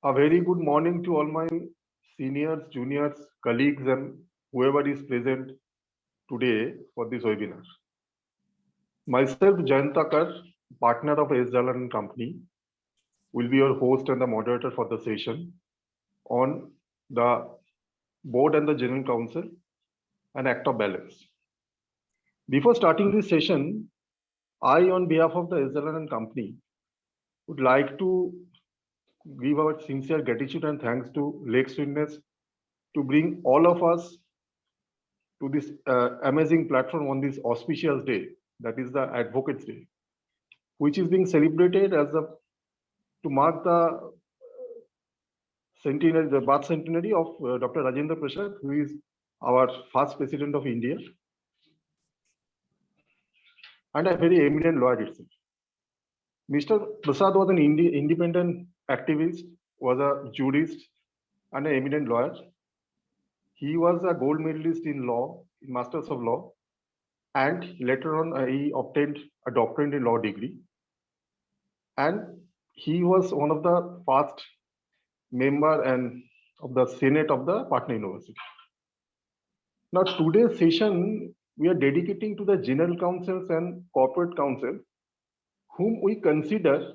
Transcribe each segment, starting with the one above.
A very good morning to all my seniors, juniors, colleagues, and whoever is present today for this webinar. Myself, Jayant Thakkar, partner of S. Jalan and Company, will be your host and the moderator for the session on the board and the general council and act of balance. Before starting this session, I, on behalf of the S. Jalan and Company, would like to give our sincere gratitude and thanks to Lakes Witness to bring all of us to this amazing platform on this auspicious day, that is the Advocates Day, which is being celebrated as the to mark the centenary, the birth centenary of Dr. Rajendra Prasad, who is our first president of India and a very eminent lawyer itself. Mr. Prasad was an independent activist, was a jurist and an eminent lawyer. He was a gold medalist in law, in Masters of Law, and later on he obtained a doctorate in law degree. And he was one of the first member and of the Senate of the Patna University. Now today's session, we are dedicating to the general councils and corporate council, whom we consider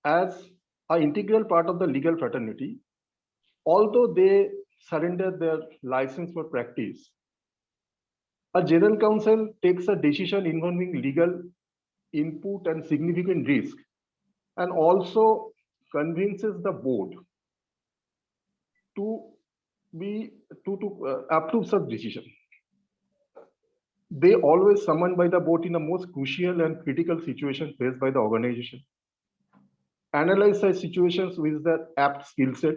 as an integral part of the legal fraternity, although they surrender their license for practice. A general counsel takes a decision involving legal input and significant risk, and also convinces the board to approve such decision. They always summoned by the board in the most crucial and critical situation faced by the organization. Analyze such situations with the apt skill set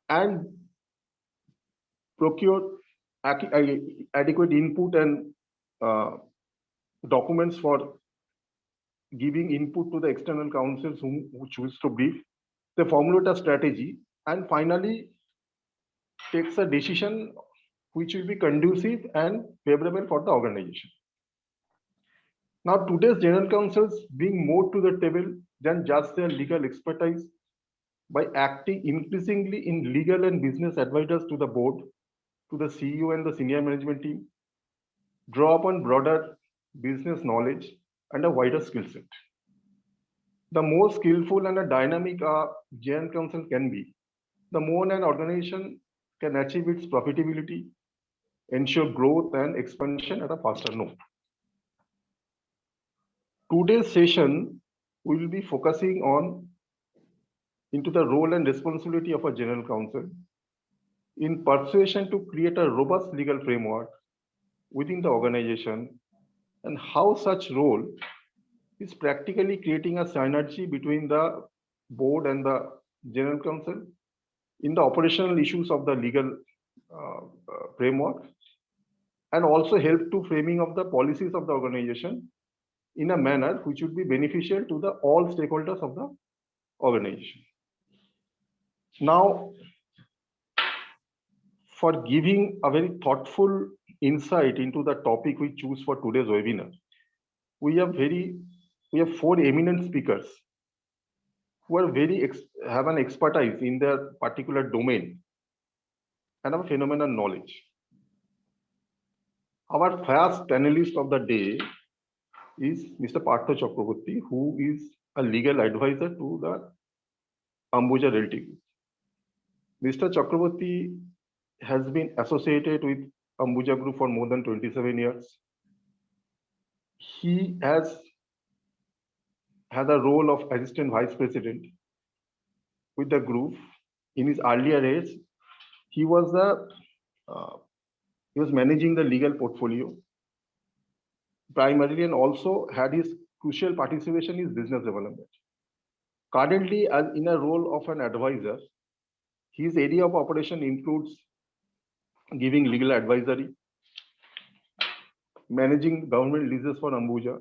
and procure adequate input and documents for giving input to the external counsels who choose to brief. They formulate a strategy and finally takes a decision which will be conducive and favorable for the organization. Now, today's general counsels bring more to the table than just their legal expertise by acting increasingly in legal and business advisors to the board, to the CEO and the senior management team, draw upon broader business knowledge and a wider skill set. The more skillful and a dynamic a general counsel can be, the more an organization can achieve its profitability, ensure growth and expansion at a faster note. Today's session will be focusing on into the role and responsibility of a general counsel in persuasion to create a robust legal framework within the organization and how such role is practically creating a synergy between the board and the general counsel in the operational issues of the legal framework, and also help to framing of the policies of the organization in a manner which would be beneficial to the all stakeholders of the organization. Now, for giving a very thoughtful insight into the topic we choose for today's webinar, we have four eminent speakers who are have an expertise in their particular domain and have a phenomenal knowledge. Our first panelist of the day is Mr. Partha Chakraborty, who is a legal advisor to the Ambuja Realty Group. Mr. Chakraborty has been associated with Ambuja Group for more than 27 years. He has had a role of assistant vice president with the group. In his earlier days, he was managing the legal portfolio primarily, and also had his crucial participation in business development. Currently, as in a role of an advisor, his area of operation includes giving legal advisory, managing government leases for Ambuja,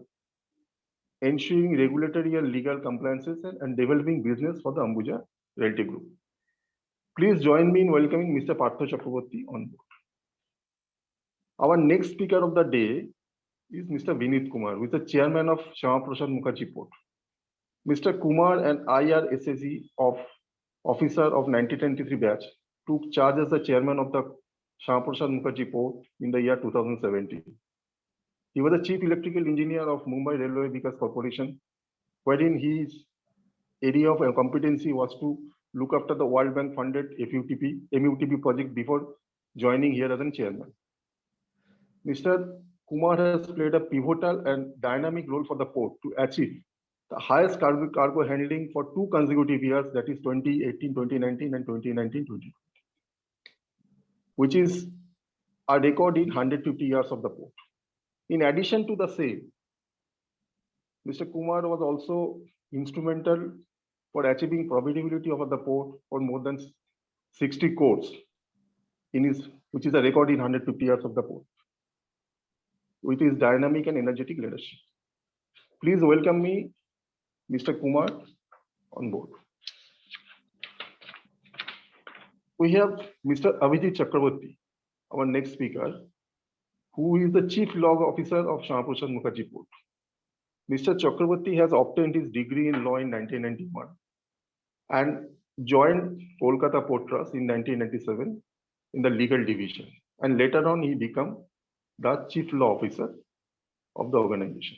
ensuring regulatory and legal compliances, and developing business for the Ambuja Realty Group. Please join me in welcoming Mr. Partha Chakraborty on board. Our next speaker of the day is Mr. Vinit Kumar, who is the chairman of Shyama Prasad Mukherjee Port. Mr. Kumar and I are SSE of officer of 1923 batch, took charge as the chairman of the Shyama Prasad Mukherjee Port in the year 2017. He was the chief electrical engineer of Mumbai Railway Vikas Corporation, wherein his area of competency was to look after the World Bank funded MUTP project before joining here as a chairman. Mr. Kumar has played a pivotal and dynamic role for the port to achieve the highest cargo handling for 2 consecutive years, that is 2018, 2019 and 2019, 2020, which is a record in 150 years of the port. In addition to the same, Mr. Kumar was also instrumental for achieving profitability of the port for more than 60 crores in his, which is a record in 150 years of the port, with his dynamic and energetic leadership. Please welcome me, Mr. Kumar, on board. We have Mr. Abhijit Chakraborty, our next speaker, who is the Chief Law Officer of Shyama Prasad Mukherjee Port. Mr. Chakraborty has obtained his degree in law in 1991 and joined Kolkata Port Trust in 1997 in the legal division. And later on, he became the Chief Law Officer of the organization.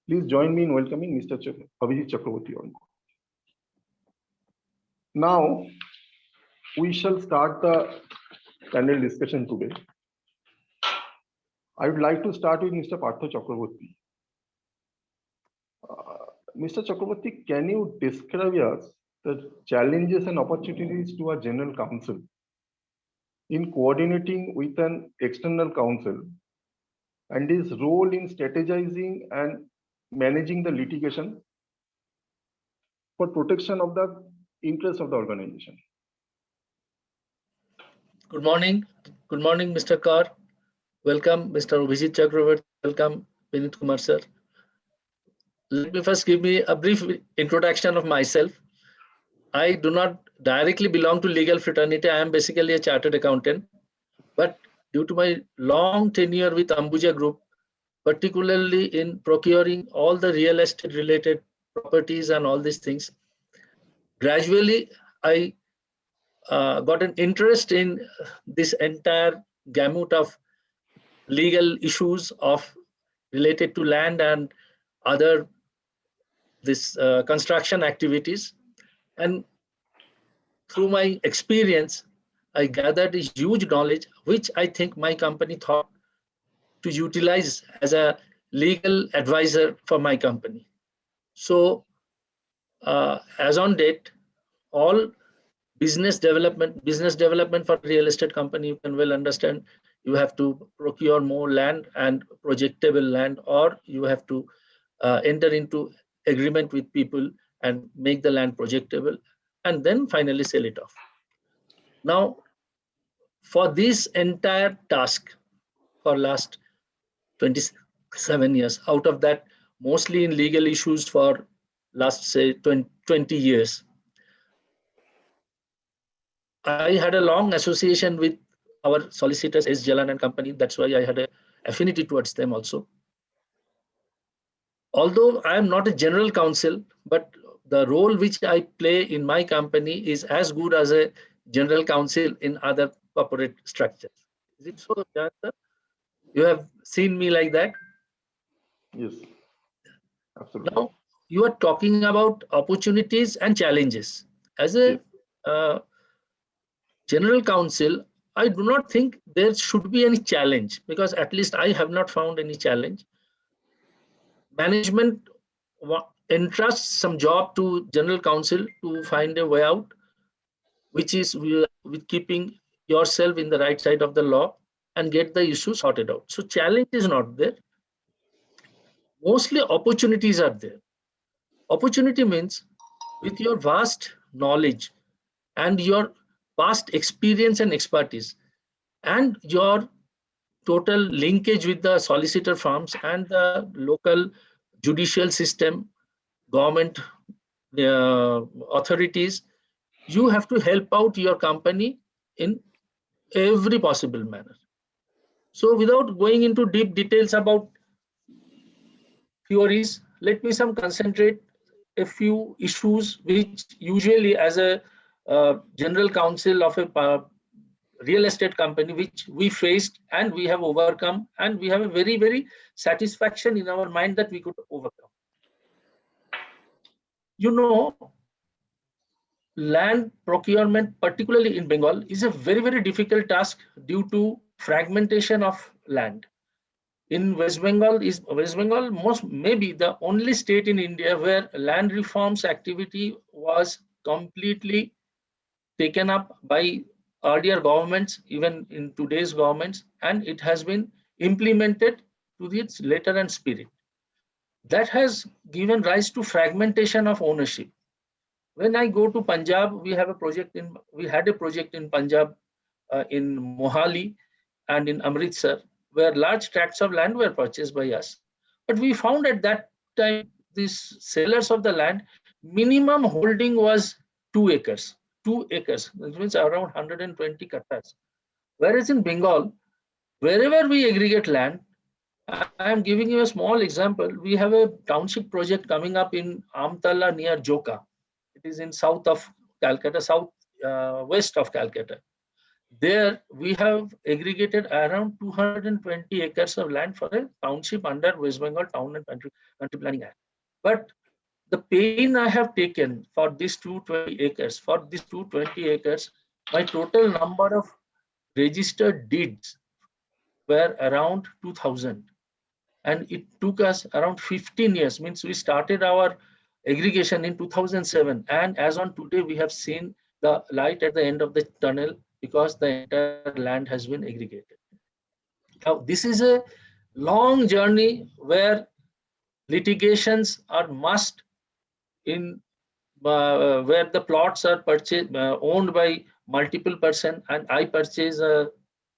Please join me in welcoming Mr. Abhijit Chakraborty on board. Now, we shall start the panel discussion today. I would like to start with Mr. Partha Chakraborty. Mr. Chakraborty, can you describe us the challenges and opportunities to a general counsel in coordinating with an external counsel and his role in strategizing and managing the litigation for protection of the interests of the organization? Good morning. Good morning, Mr. Kar. Welcome, Mr. Abhijit Chakraborty. Welcome, Vinit Kumar sir. Let me first give me a brief introduction of myself. I do not directly belong to legal fraternity. I am basically a chartered accountant. But due to my long tenure with Ambuja Group, particularly in procuring all the real estate related properties and all these things, gradually I got an interest in this entire gamut of legal issues of related to land and other construction activities. And through my experience, I gathered a huge knowledge, which I think my company thought to utilize as a legal advisor for my company. So as on date, all business development for real estate company, you can well understand, you have to procure more land and projectable land, or you have to enter into agreement with people and make the land projectable and then finally sell it off. Now, for this entire task for last 27 years, out of that, mostly in legal issues for last, say, 20 years, I had a long association with our solicitors, S. Jalan and Company. That's why I had an affinity towards them also. Although I am not a general counsel, but the role which I play in my company is as good as a general counsel in other corporate structures. Is it so, Jayanta? You have seen me like that? Yes, absolutely. Now, you are talking about opportunities and challenges. As a general counsel, I do not think there should be any challenge, because at least I have not found any challenge. Management entrusts some job to general counsel to find a way out, which is with keeping yourself in the right side of the law and get the issue sorted out. So challenge is not there. Mostly opportunities are there. Opportunity means with your vast knowledge and your past experience and expertise and your total linkage with the solicitor firms and the local judicial system, government authorities, you have to help out your company in every possible manner. So without going into deep details about theories, let me concentrate a few issues which usually as a general counsel of a real estate company, which we faced and we have overcome, and we have a very, very satisfaction in our mind that we could overcome. You know, land procurement, particularly in Bengal, is a very, very difficult task due to fragmentation of land. In West Bengal, most maybe the only state in India where land reforms activity was completely taken up by earlier governments, even in today's governments, and it has been implemented to its letter and spirit. That has given rise to fragmentation of ownership. When I go to Punjab, we had a project in Punjab, in Mohali and in Amritsar, where large tracts of land were purchased by us. But we found at that time, these sellers of the land, minimum holding was 2 acres. 2 acres, that means around 120 kattas. Whereas in Bengal, wherever we aggregate land, I am giving you a small example. We have a township project coming up in Amtala near Joka. It is in south of Calcutta, west of Calcutta. There we have aggregated around 220 acres of land for a township under West Bengal Town and Country Planning Act. But the pain I have taken for these 220 acres, my total number of registered deeds were around 2,000. And it took us around 15 years, means we started our aggregation in 2007. And as on today, we have seen the light at the end of the tunnel because the entire land has been aggregated. Now, this is a long journey where litigations are must in where the plots are purchased, owned by multiple person, and I purchase a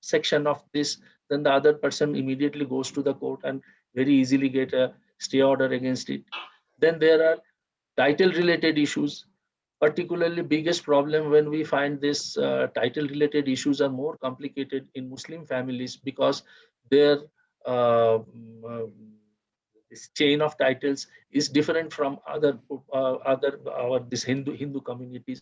section of this, then the other person immediately goes to the court and very easily get a stay order against it. Then there are title related issues. Particularly biggest problem when we find this title related issues are more complicated in Muslim families because their this chain of titles is different from other this Hindu communities.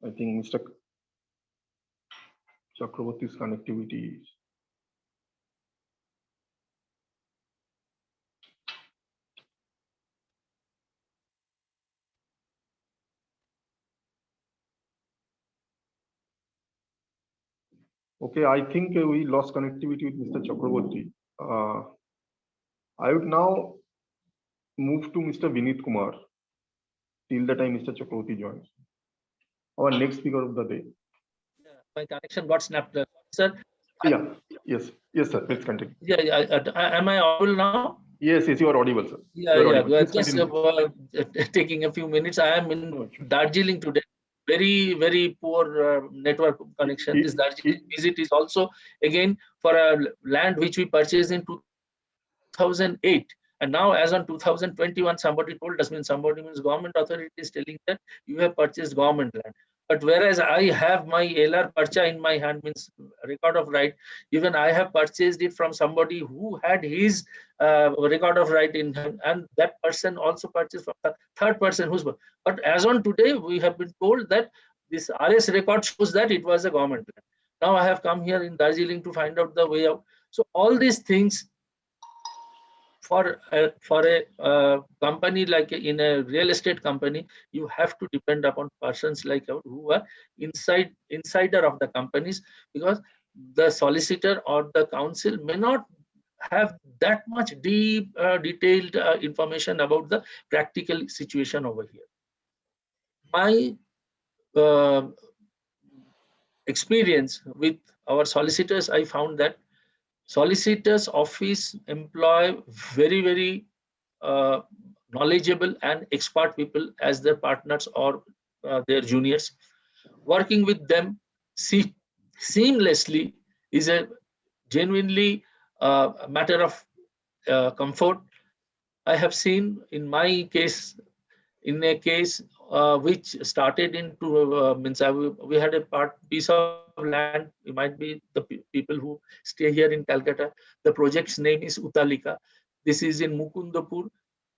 I think Mr. Chakraborty's connectivity. Okay, I think we lost connectivity with Mr. Chakraborty. I would now move to Mr. Vinit Kumar till the time Mr. Chakraborty joins. Our next speaker of the day. My connection got snapped, sir. Yeah, yes, sir. Let's continue. Yeah, am I audible now? Yes, you are audible, sir. Yeah. Just taking a few minutes. I am in Darjeeling today. Very, very poor network connection. This Darjeeling visit is also again for a land which we purchased in 2008. And now as on 2021, somebody told us, somebody means government authority is telling that you have purchased government land. But whereas I have my LR Parcha in my hand, means record of right, even I have purchased it from somebody who had his record of right in hand, and that person also purchased from the third person who's. But as on today, we have been told that this RS record shows that it was a government land. Now I have come here in Darjeeling to find out the way out. So all these things for a company like in a real estate company, you have to depend upon persons like us who are insider of the companies, because the solicitor or the counsel may not have that much deep detailed information about the practical situation over here. My experience with our solicitors, I found that solicitors office employ very, very knowledgeable and expert people as their partners or their juniors. Working with them seamlessly is a genuinely matter of comfort. I have seen in my case, in a case which started into we had a piece of land. It might be the people who stay here in Calcutta. The project's name is Utalika. This is in Mukundapur,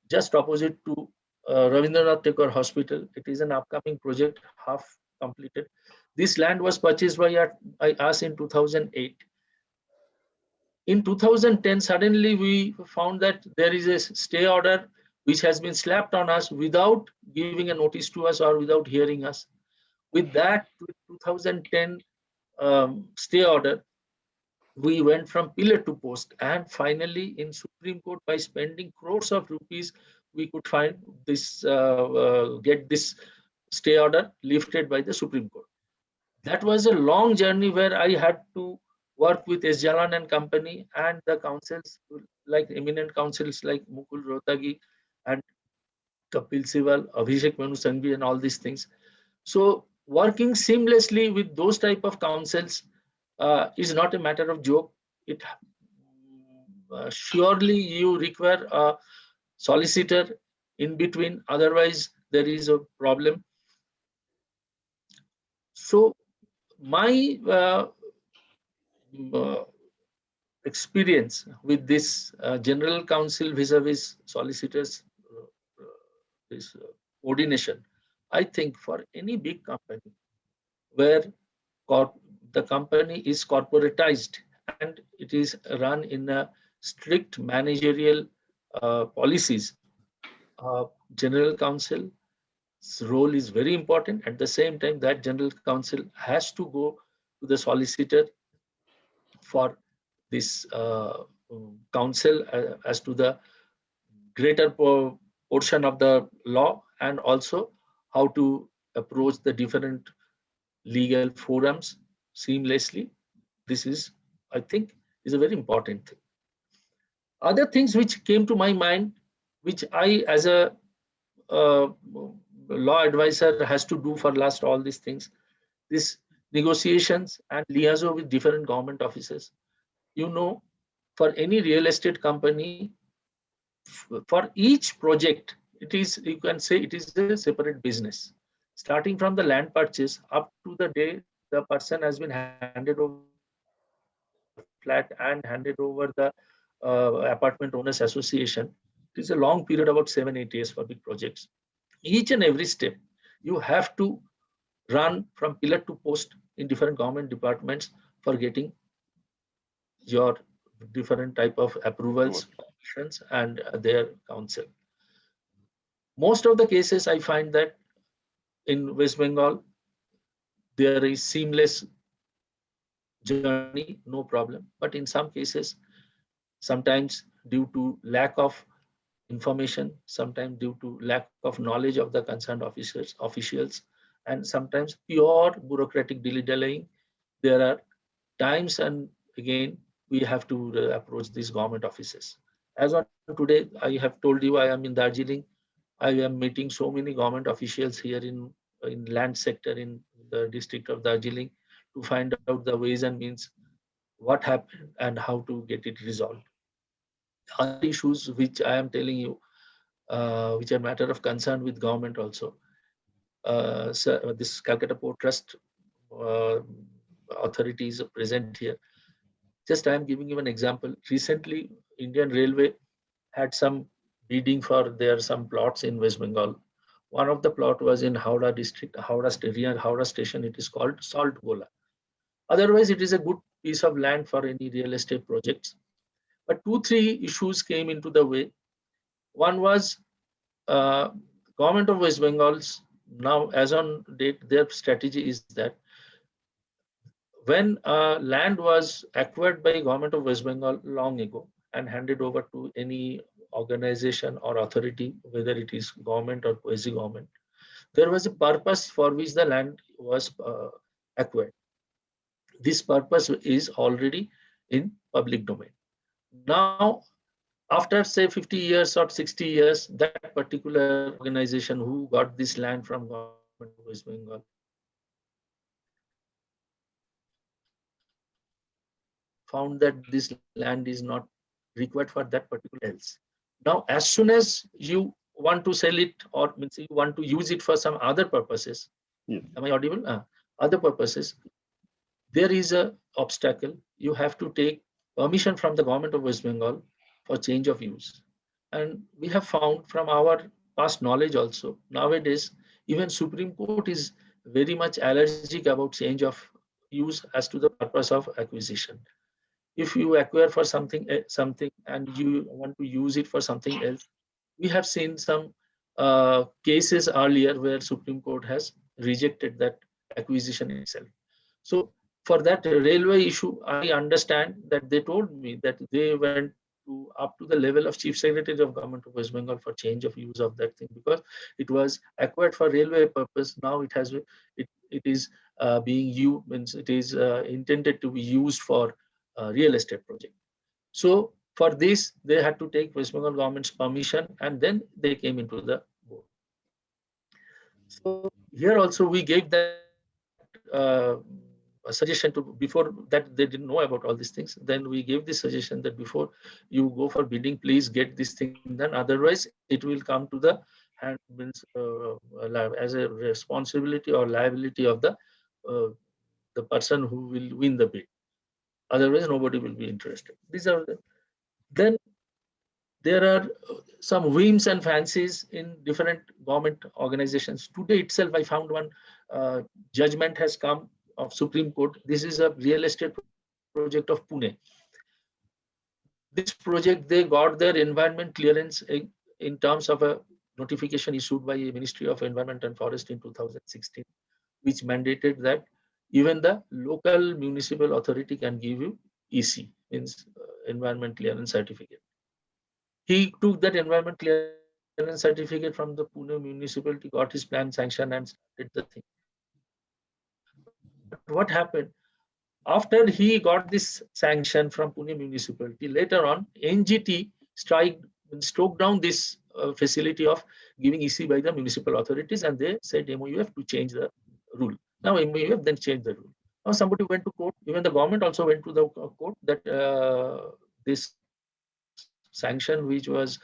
just opposite to Ravindranath Tagore Hospital. It is an upcoming project, half completed. This land was purchased by us in 2008. In 2010, suddenly we found that there is a stay order which has been slapped on us without giving a notice to us or without hearing us. With that, 2010 stay order, we went from pillar to post, and finally in Supreme Court, by spending crores of rupees, we could find this get this stay order lifted by the Supreme Court. That was a long journey where I had to work with S. Jalan and company and the councils, like eminent councils like Mukul Rohtagi and Kapil Sibal, Abhishek Manu Sangvi, and all these things. So working seamlessly with those type of councils is not a matter of joke. It surely you require a solicitor in between, otherwise there is a problem. So my experience with this general counsel vis-a-vis solicitors this coordination, I think for any big company where the company is corporatized and it is run in a strict managerial policies, general counsel's role is very important. At the same time, that general counsel has to go to the solicitor for this counsel as to the greater portion of the law, and also how to approach the different legal forums seamlessly. This is, I think, is a very important thing. Other things which came to my mind, which I as a law advisor has to do for last all these things, this negotiations and liaison with different government offices. You know, for any real estate company, for each project, it is, you can say it is a separate business. Starting from the land purchase up to the day the person has been handed over the flat and handed over the apartment owners association. It is a long period, about 7-8 years for big projects. Each and every step you have to run from pillar to post in different government departments for getting your different type of approvals, permissions, and their counsel. Most of the cases I find that in West Bengal, there is seamless journey, no problem. But in some cases, sometimes due to lack of information, sometimes due to lack of knowledge of the concerned officials, and sometimes pure bureaucratic dilly-dallying, there are times, and again, we have to approach these government offices. As on today, I have told you I am in Darjeeling. I am meeting so many government officials here in land sector in the district of Darjeeling to find out the ways and means, what happened and how to get it resolved. Other issues which I am telling you, which are matter of concern with government also. So this Calcutta Port Trust authorities present here. Just I am giving you an example. Recently, Indian Railway had some bidding for their some plots in West Bengal. One of the plot was in Howrah district, Howrah station. It is called Salt Gola. Otherwise, it is a good piece of land for any real estate projects. But 2-3 issues came into the way. One was government of West Bengal's now, as on date, their strategy is that when land was acquired by government of West Bengal long ago and handed over to any organization or authority, whether it is government or quasi-government, there was a purpose for which the land was acquired. This purpose is already in public domain. Now, after say 50 years or 60 years, that particular organization who got this land from government of West Bengal found that this land is not required for that particular else. Now, as soon as you want to sell it, or means you want to use it for some other purposes. Yes. Am I audible? Other purposes. There is a obstacle. You have to take permission from the government of West Bengal for change of use. And we have found from our past knowledge also, nowadays, even Supreme Court is very much allergic about change of use as to the purpose of acquisition. If you acquire for something, something and you want to use it for something else, we have seen some cases earlier where Supreme Court has rejected that acquisition itself. So for that railway issue, I understand that they told me that they went to up to the level of Chief Secretary of Government of West Bengal for change of use of that thing, because it was acquired for railway purpose. Now it has it is being used, means it is intended to be used for real estate project. So for this, they had to take West Bengal government's permission, and then they came into the board. So here also we gave that a suggestion to, before that they didn't know about all these things. Then we gave this suggestion that before you go for bidding, please get this thing done. Otherwise, it will come to the hand, means as a responsibility or liability of the person who will win the bid. Otherwise, nobody will be interested. These are then there are some whims and fancies in different government organizations. Today itself, I found one judgment has come of Supreme Court. This is a real estate project of Pune. This project, they got their environment clearance in terms of a notification issued by the Ministry of Environment and Forest in 2016, which mandated that even the local municipal authority can give you EC, means environment clearance certificate. He took that environment clearance certificate from the Pune municipality, got his plan sanctioned, and started the thing. But what happened? After he got this sanction from Pune municipality, later on, NGT struck down this facility of giving EC by the municipal authorities, and they said MOUF to change the rule. Now MOUF then changed the rule. Now somebody went to court. Even the government also went to the court that this sanction which was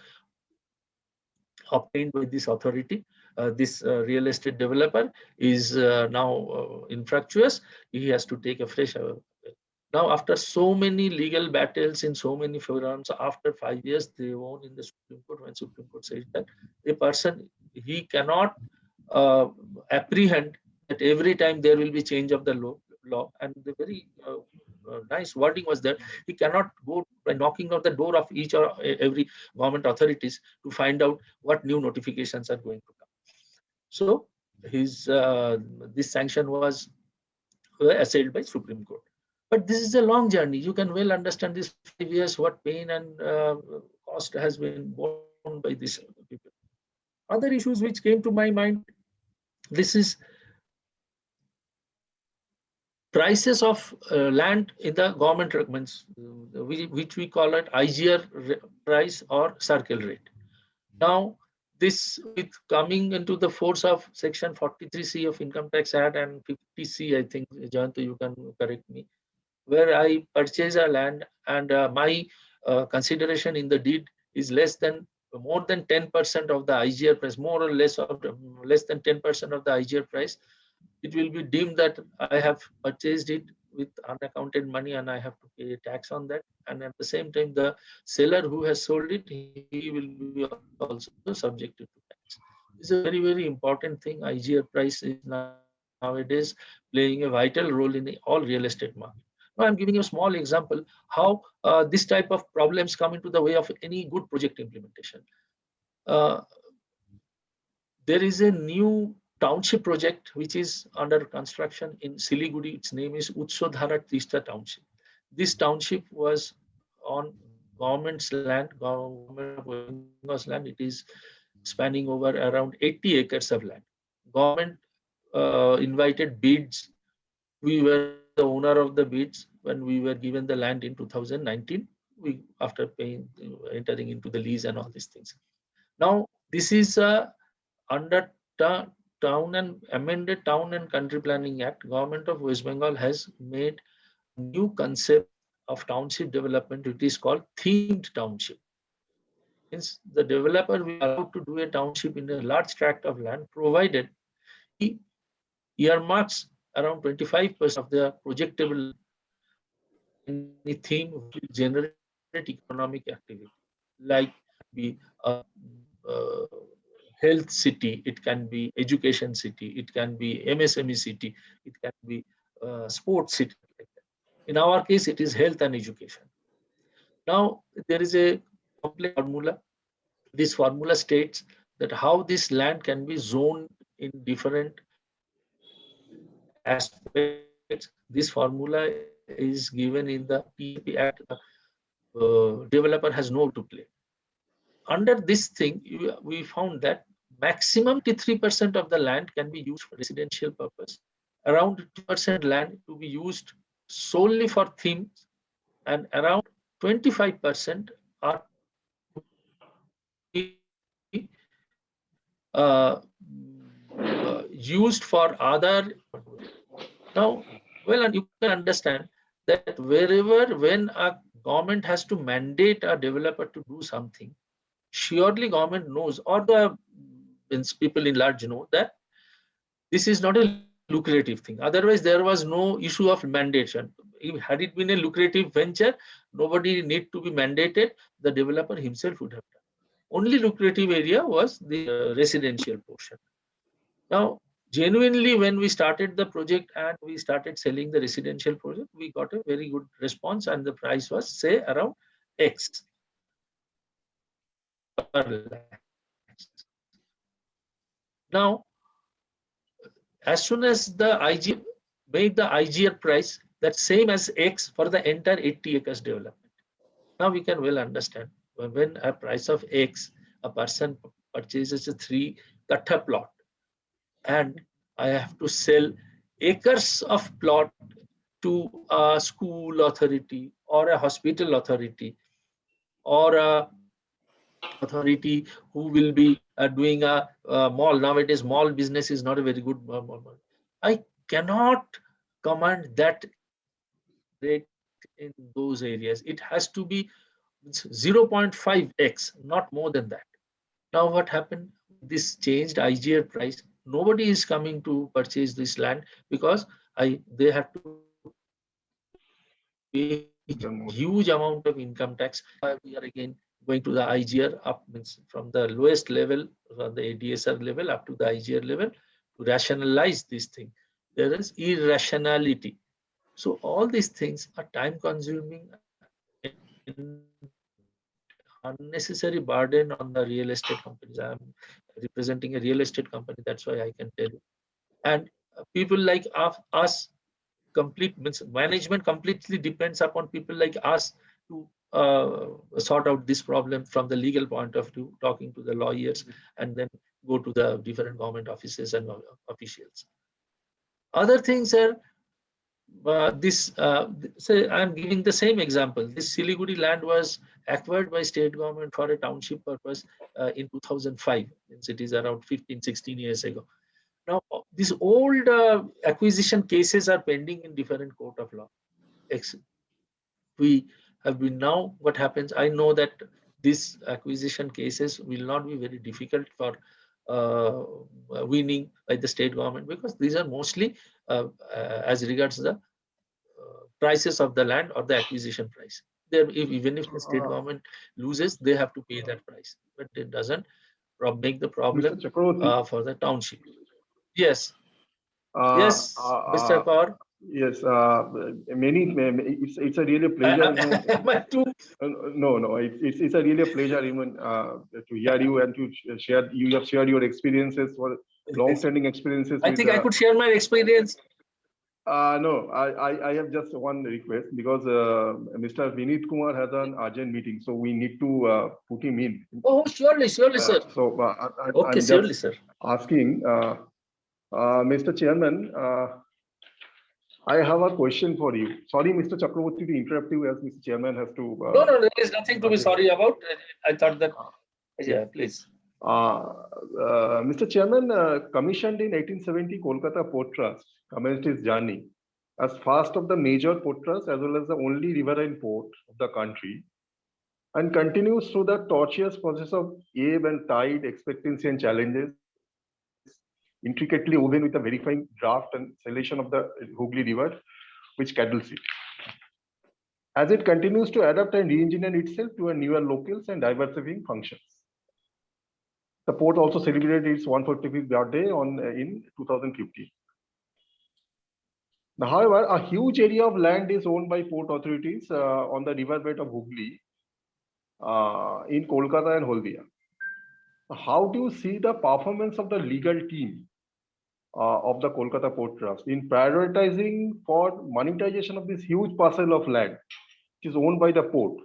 obtained by this authority, this real estate developer is now infractuous. He has to take a fresh. Now, after so many legal battles in so many forums, after 5 years, they won in the Supreme Court. When Supreme Court says that a person, he cannot apprehend that every time there will be change of the law, and the very nice wording was that he cannot go by knocking on the door of each or every government authorities to find out what new notifications are going to come. So his this sanction was assailed by Supreme Court. But this is a long journey. You can well understand this 5 years, what pain and cost has been borne by these people. Other issues which came to my mind, this is prices of land in the government recommends, which we call it IGR price or circle rate. Now, this with coming into the force of Section 43C of Income Tax Act and 50C, I think, Jayanta, you can correct me, where I purchase a land and my consideration in the deed is more than 10% of the IGR price, more or less of less than 10% of the IGR price. It will be deemed that I have purchased it with unaccounted money and I have to pay a tax on that. And at the same time, the seller who has sold it, he will be also subjected to tax. This is a very, very important thing. IGR price is nowadays playing a vital role in all real estate market. Now, I'm giving you a small example how this type of problems come into the way of any good project implementation. There is a new township project which is under construction in Siliguri. Its name is Utsodhara Trista Township. This township was on government's land, government of Bengal's land. It is spanning over around 80 acres of land. Government invited bids. We were the owner of the bids when we were given the land in 2019. We after paying, entering into the lease and all these things. Now this is under Town and amended Town and Country Planning Act. Government of West Bengal has made a new concept of township development. It is called themed township. Means the developer will be allowed to do a township in a large tract of land, provided he earmarks around 25% of the projectable any theme which will generate economic activity, like be a, uh, health city, it can be education city, it can be MSME city, it can be sports city. Like that. In our case, it is health and education. Now there is a complex formula. This formula states that how this land can be zoned in different aspects. This formula is given in the PAP Act. Developer has no to play. Under this thing, we found that maximum 3% of the land can be used for residential purpose, around 2% land to be used solely for themes, and around 25% are uh, used for other. Now, well, and you can understand that wherever, when a government has to mandate a developer to do something, surely government knows, or the people in large know, that this is not a lucrative thing. Otherwise, there was no issue of mandation. Had it been a lucrative venture, nobody need to be mandated. The developer himself would have done. Only lucrative area was the residential portion. Now, genuinely, when we started the project and we started selling the residential project, we got a very good response, and the price was, say, around X per lakh. Now, as soon as the IG made the IGR price that same as X for the entire 80 acres development. Now we can well understand when a price of X, a person purchases a 3 kattha plot, and I have to sell acres of plot to a school authority or a hospital authority or a authority who will be doing a mall. Nowadays, mall business is not a very good mall. I cannot command that rate in those areas. It has to be 0.5x, not more than that. Now what happened? This changed IGR price. Nobody is coming to purchase this land because they have to pay huge amount of income tax. We are again going to the IGR up, means from the lowest level, from the ADSR level up to the IGR level, to rationalize this thing. There is irrationality. So all these things are time consuming, unnecessary burden on the real estate companies. I'm representing a real estate company, that's why I can tell you. And people like us, complete means management completely depends upon people like us to sort out this problem from the legal point of view, talking to the lawyers, and then go to the different government offices and officials. Other things are say I'm giving the same example. This Siliguri land was acquired by state government for a township purpose in 2005. Means it is around 15-16 years ago. Now these old acquisition cases are pending in different court of law. We have been, now what happens, I know that these acquisition cases will not be very difficult for winning by the state government, because these are mostly as regards the prices of the land or the acquisition price. Even if the state government loses, they have to pay that price, but it doesn't make the problem for the township. Yes. Yes, Mr. Kaur. Yes, it's a really pleasure. Am I too? No, it's a really pleasure even to hear you and to share. You have shared your experiences, for long-standing experiences. I think I could share my experience. No, I have just one request, because Mr. Vineet Kumar has an urgent meeting, so we need to put him in. Oh, surely, sir. So okay, I'm surely, just sir. asking, Mr. Chairman, I have a question for you. Sorry, Mr. Chakraborty, to interrupt you, as Mr. Chairman has to. No, there is nothing to be sorry about. I thought that. Yeah, please. Mr. Chairman, commissioned in 1870, Kolkata Port Trust commenced its journey as first of the major port trusts, as well as the only riverine port of the country. and continues through the tortuous process of ebb and tide, expectancy and challenges, intricately woven with the verifying draft and selection of the Hooghly River, which straddles it. As it continues to adapt and re-engineer itself to a newer locales and diversifying functions. The port also celebrated its 145th birthday in 2015. Now, however, a huge area of land is owned by port authorities on the riverbed of Hooghly in Kolkata and Haldia. How do you see the performance of the legal team of the Kolkata Port Trust in prioritizing for monetization of this huge parcel of land, which is owned by the port,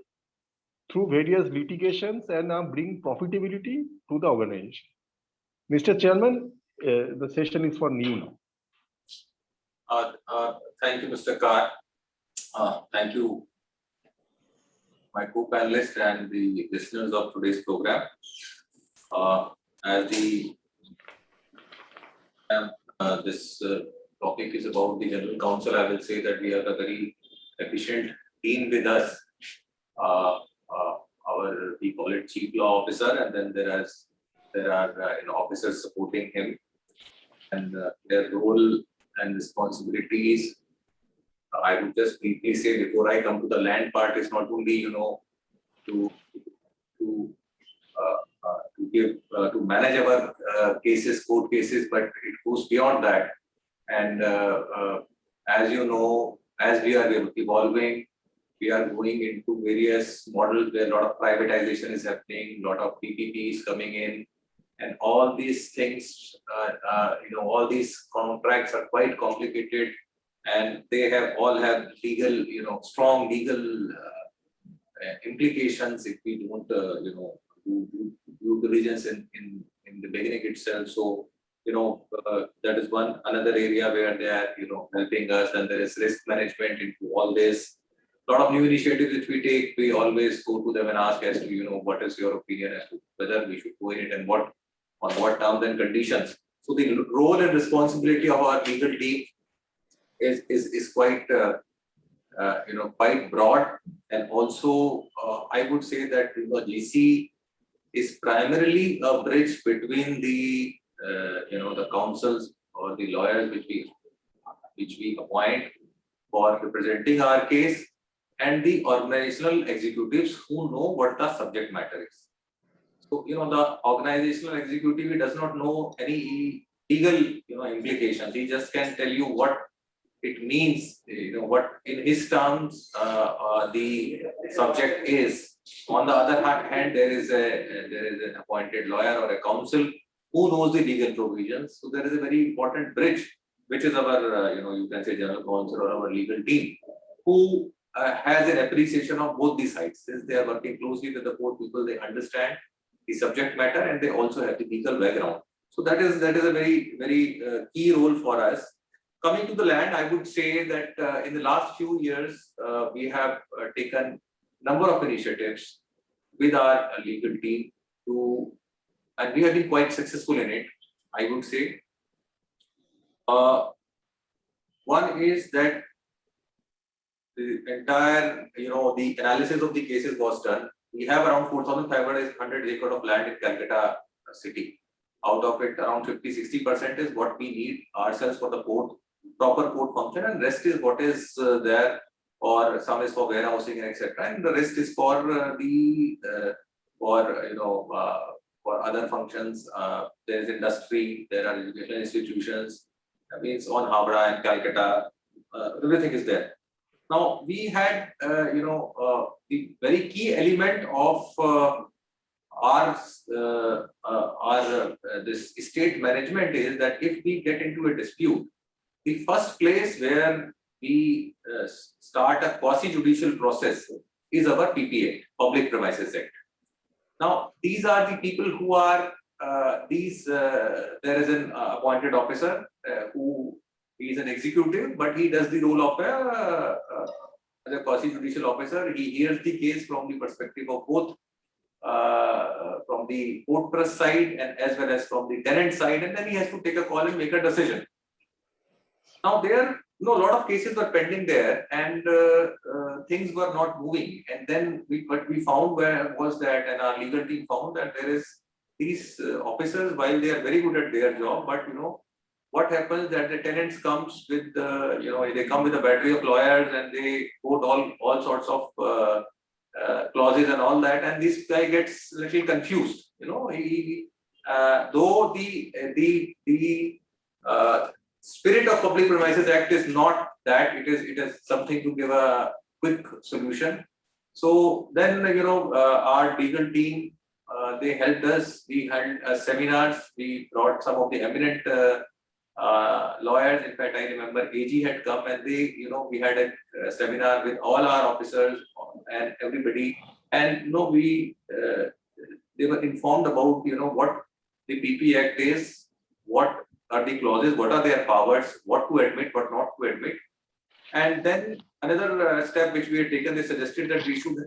through various litigations and bring profitability to the organization? Mr. Chairman, the session is for you now. Thank you, Mr. Kar. Thank you, my co-panelists and the listeners of today's program. As this topic is about the General Counsel, I will say that we have a very efficient team with us. We call it Chief Law Officer, and then there are officers supporting him, and their role and responsibilities. I would just briefly say before I come to the land part, is not only to manage our cases, court cases, but it goes beyond that. And as you know, as we are evolving, we are going into various models where a lot of privatization is happening, a lot of PPP is coming in, and all these things, all these contracts are quite complicated, and they all have legal, strong legal implications if we don't, do due diligence in the beginning itself. So, that is another area where they are, helping us, and there is risk management into all this. A lot of new initiatives which we take, we always go to them and ask as to, what is your opinion as to whether we should go in it and on what terms and conditions. So the role and responsibility of our legal team is quite, quite broad. And also, I would say that, GC is primarily a bridge between the, the counsels or the lawyers which we appoint for representing our case, and the organizational executives who know what the subject matter is. So, the organizational executive, he does not know any legal, implications. He just can tell you what it means, what in his terms the subject is. On the other hand, there is an appointed lawyer or a counsel who knows the legal provisions. So there is a very important bridge, which is our, you can say general counsel or our legal team, who has an appreciation of both the sides. Since they are working closely with the court people, they understand the subject matter, and they also have the legal background. So that is a very, very key role for us. Coming to the land, I would say that in the last few years, we have taken number of initiatives with our legal team and we have been quite successful in it, I would say. One is that the entire, the analysis of the cases was done. We have around 4,500 acres of land in Calcutta city. Out of it, around 50-60% is what we need ourselves for the proper port function, and rest is what is there, or some is for warehousing and etc. And the rest is for for other functions. There is industry, there are educational institutions. That means on Howrah and Calcutta, everything is there. Now we had, the very key element of this state management is that if we get into a dispute, the first place where we start a quasi-judicial process is our PPA, Public Premises Act. Now, these are the people who are, there is an appointed officer who is an executive, but he does the role of a quasi-judicial officer. He hears the case from the perspective of both, from the port trust side and as well as from the tenant side, and then he has to take a call and make a decision. Now, a lot of cases were pending there, and things were not moving. And then what we found was that, and our legal team found that there is these officers, while they are very good at their job, but what happens that the tenants comes with they come with a battery of lawyers and they quote all sorts of clauses and all that, and this guy gets little confused. Though the spirit of Public Premises Act is not that, it is something to give a quick solution. So then our legal team, they helped us. We held seminars. We brought some of the eminent lawyers. In fact, I remember AG had come, and we had a seminar with all our officers and everybody, and they were informed about what the PP Act is, what are the clauses, what are their powers, what to admit, what not to admit. And then another step which we had taken, they suggested that we should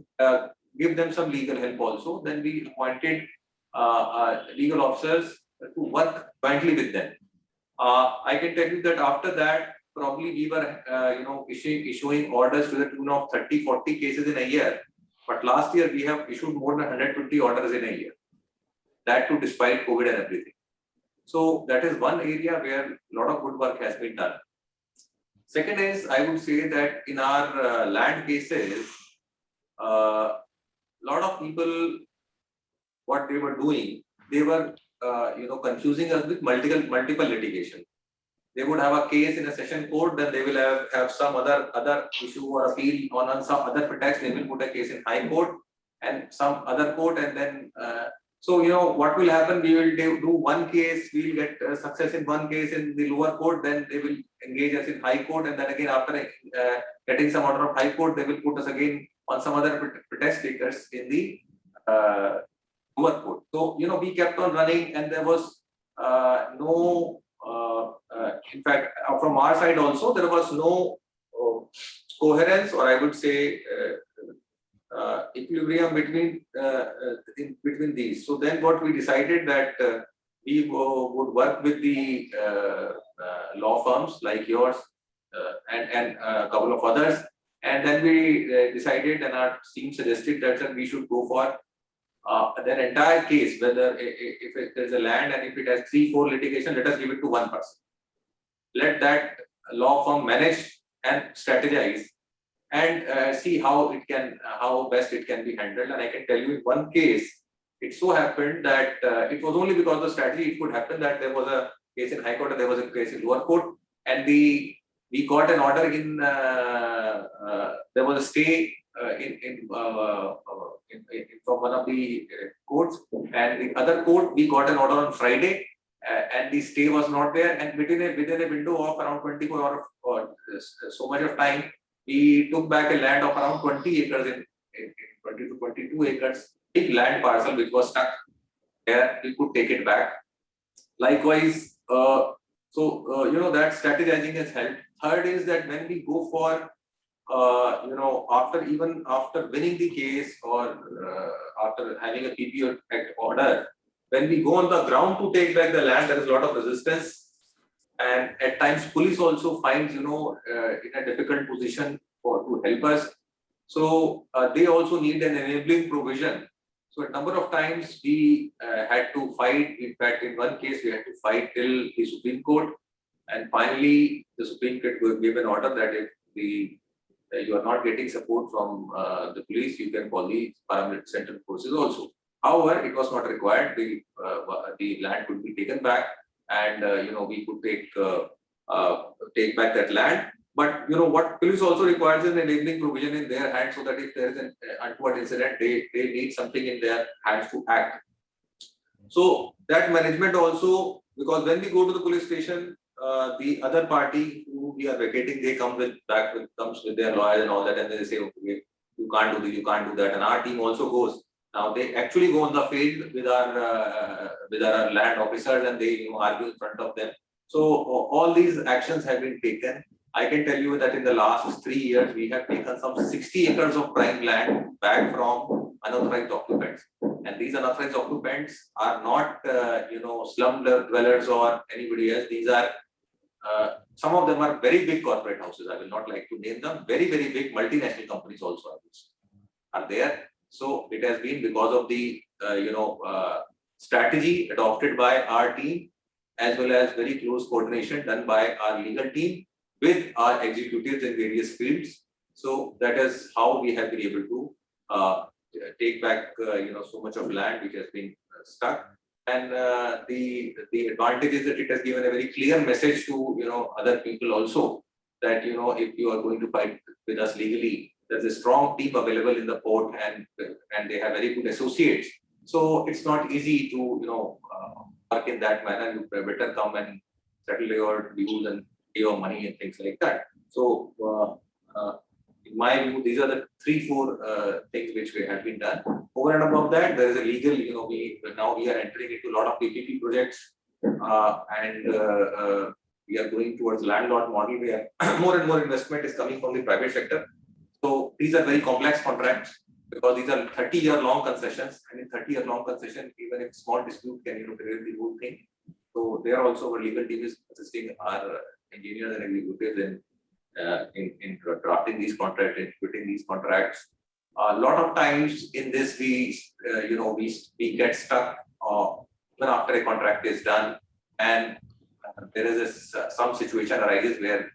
give them some legal help also. Then we appointed legal officers to work jointly with them. I can tell you that after that, probably we were issuing orders to the tune of 30-40 cases in a year. But last year we have issued more than 120 orders in a year. That too despite COVID and everything. So that is one area where a lot of good work has been done. Second is, I would say that in our land cases, a lot of people, what they were doing, they were confusing us with multiple litigation. They would have a case in a session court, then they will have some other issue or appeal on some other pretext. They will put a case in high court and some other court, and then so what will happen? We will do one case, we will get success in one case in the lower court, then they will engage us in high court, and then again after getting some order of high court, they will put us again on some other pretext takers in the lower court. So we kept on running, and there was no. In fact, from our side also, there was no coherence, or I would say equilibrium between these. So then what we decided that we would work with the law firms like yours and a couple of others, and then we decided, and our team suggested that we should go for their entire case, whether if there's a land and if it has 3-4 litigation, let us give it to one person. Let that law firm manage and strategize and see how best it can be handled. And I can tell you in one case, it so happened that it was only because of the strategy. It could happen that there was a case in High Court and there was a case in lower court, and we got an order in there was a stay from one of the courts, and the other court we got an order on Friday, and the stay was not there, and within a window of around 24 hours or so much of time, we took back a land of around 20 acres in 20 to 22 acres, big land parcel which was stuck there. We could take it back. Likewise, that strategizing has helped. Third is that when we go for after winning the case or after having a PPO Act order, when we go on the ground to take back the land, there is a lot of resistance, and at times police also finds in a difficult position to help us. So they also need an enabling provision. So a number of times we had to fight. In fact, in one case we had to fight till the Supreme Court, and finally the Supreme Court gave an order that if you are not getting support from the police, you can call the paramilitary central forces also. However, it was not required. The land could be taken back, and we could take back that land. But what police also requires is an enabling provision in their hands, so that if there is an untoward incident, they need something in their hands to act. So that management also, because when we go to the police station, the other party who we are vacating, they comes with their lawyers and all that, and they say, okay, you can't do this, you can't do that, and our team also goes. Now they actually go on the field with our land officers, and they argue in front of them. So all these actions have been taken. I can tell you that in the last 3 years, we have taken some 60 acres of prime land back from unauthorized occupants. And these unauthorized occupants are not, slum dwellers or anybody else. These are some of them are very big corporate houses. I will not like to name them. Very, very big multinational companies also are there. So it has been because of the strategy adopted by our team, as well as very close coordination done by our legal team with our executives in various fields. So that is how we have been able to take back so much of land which has been stuck. And the advantage is that it has given a very clear message to other people also that if you are going to fight with us legally, there's a strong team available in the port, and they have very good associates. So it's not easy to work in that manner. You better come and settle your dues and pay your money and things like that. So in my view, these are the 3-4 things which we have been done. Over and above that, there is a legal, we are entering into a lot of PPP projects, and we are going towards landlord model where more and more investment is coming from the private sector. So these are very complex contracts because these are 30-year long concessions, and in 30-year long concession, even if small dispute can create the whole thing. So there also our legal team is assisting our engineers and executives in drafting these contracts, interpreting these contracts. A lot of times in this we get stuck even after a contract is done, and there is some situation arises where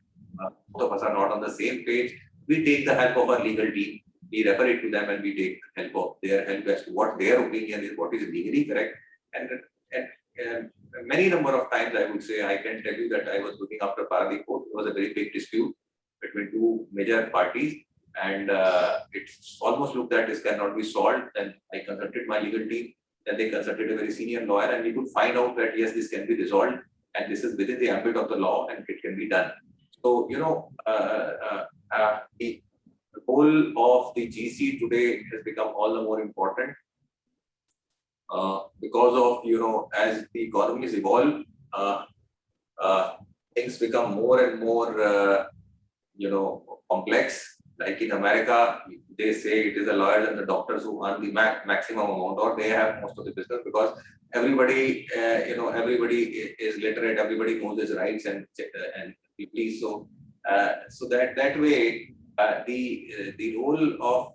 both of us are not on the same page. We take the help of our legal team, we refer it to them, and we take help of their help as to what their opinion is, what is legally correct. And many number of times I would say, I can tell you that I was looking after Paradip Port. It was a very big dispute between two major parties, and it's almost looked that this cannot be solved. Then I consulted my legal team, then they consulted a very senior lawyer, and we could find out that yes, this can be resolved, and this is within the ambit of the law, and it can be done. So the role of the GC today has become all the more important because of as the economies evolve, things become more and more complex. Like in America, they say it is the lawyers and the doctors who earn the maximum amount, or they have most of the business, because everybody is literate, everybody knows his rights and duties. So that way, the role of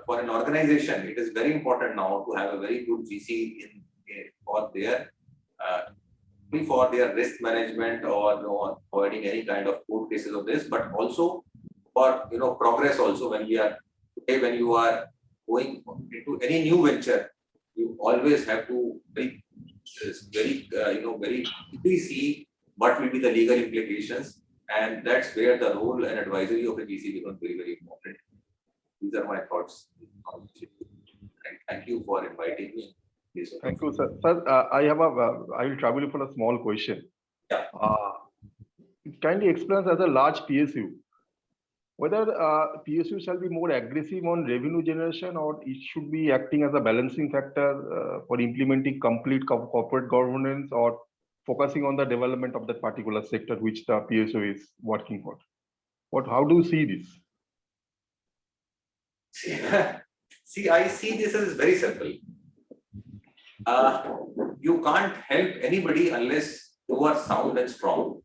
for an organization, it is very important now to have a very good GC for their risk management or avoiding any kind of court cases of this, but also for progress also. When you are going into any new venture, you always have to very quickly see what will be the legal implications, and that's where the role and advisory of a GC becomes very, very important. These are my thoughts. And thank you for inviting me. Thank you, sir. Sir, I will trouble you for a small question. Yeah. Kindly explain as a large PSU, whether PSU shall be more aggressive on revenue generation, or it should be acting as a balancing factor for implementing complete corporate governance, or focusing on the development of that particular sector which the PSU is working for. How do you see this? See, I see this as very simple. You can't help anybody unless you are sound and strong.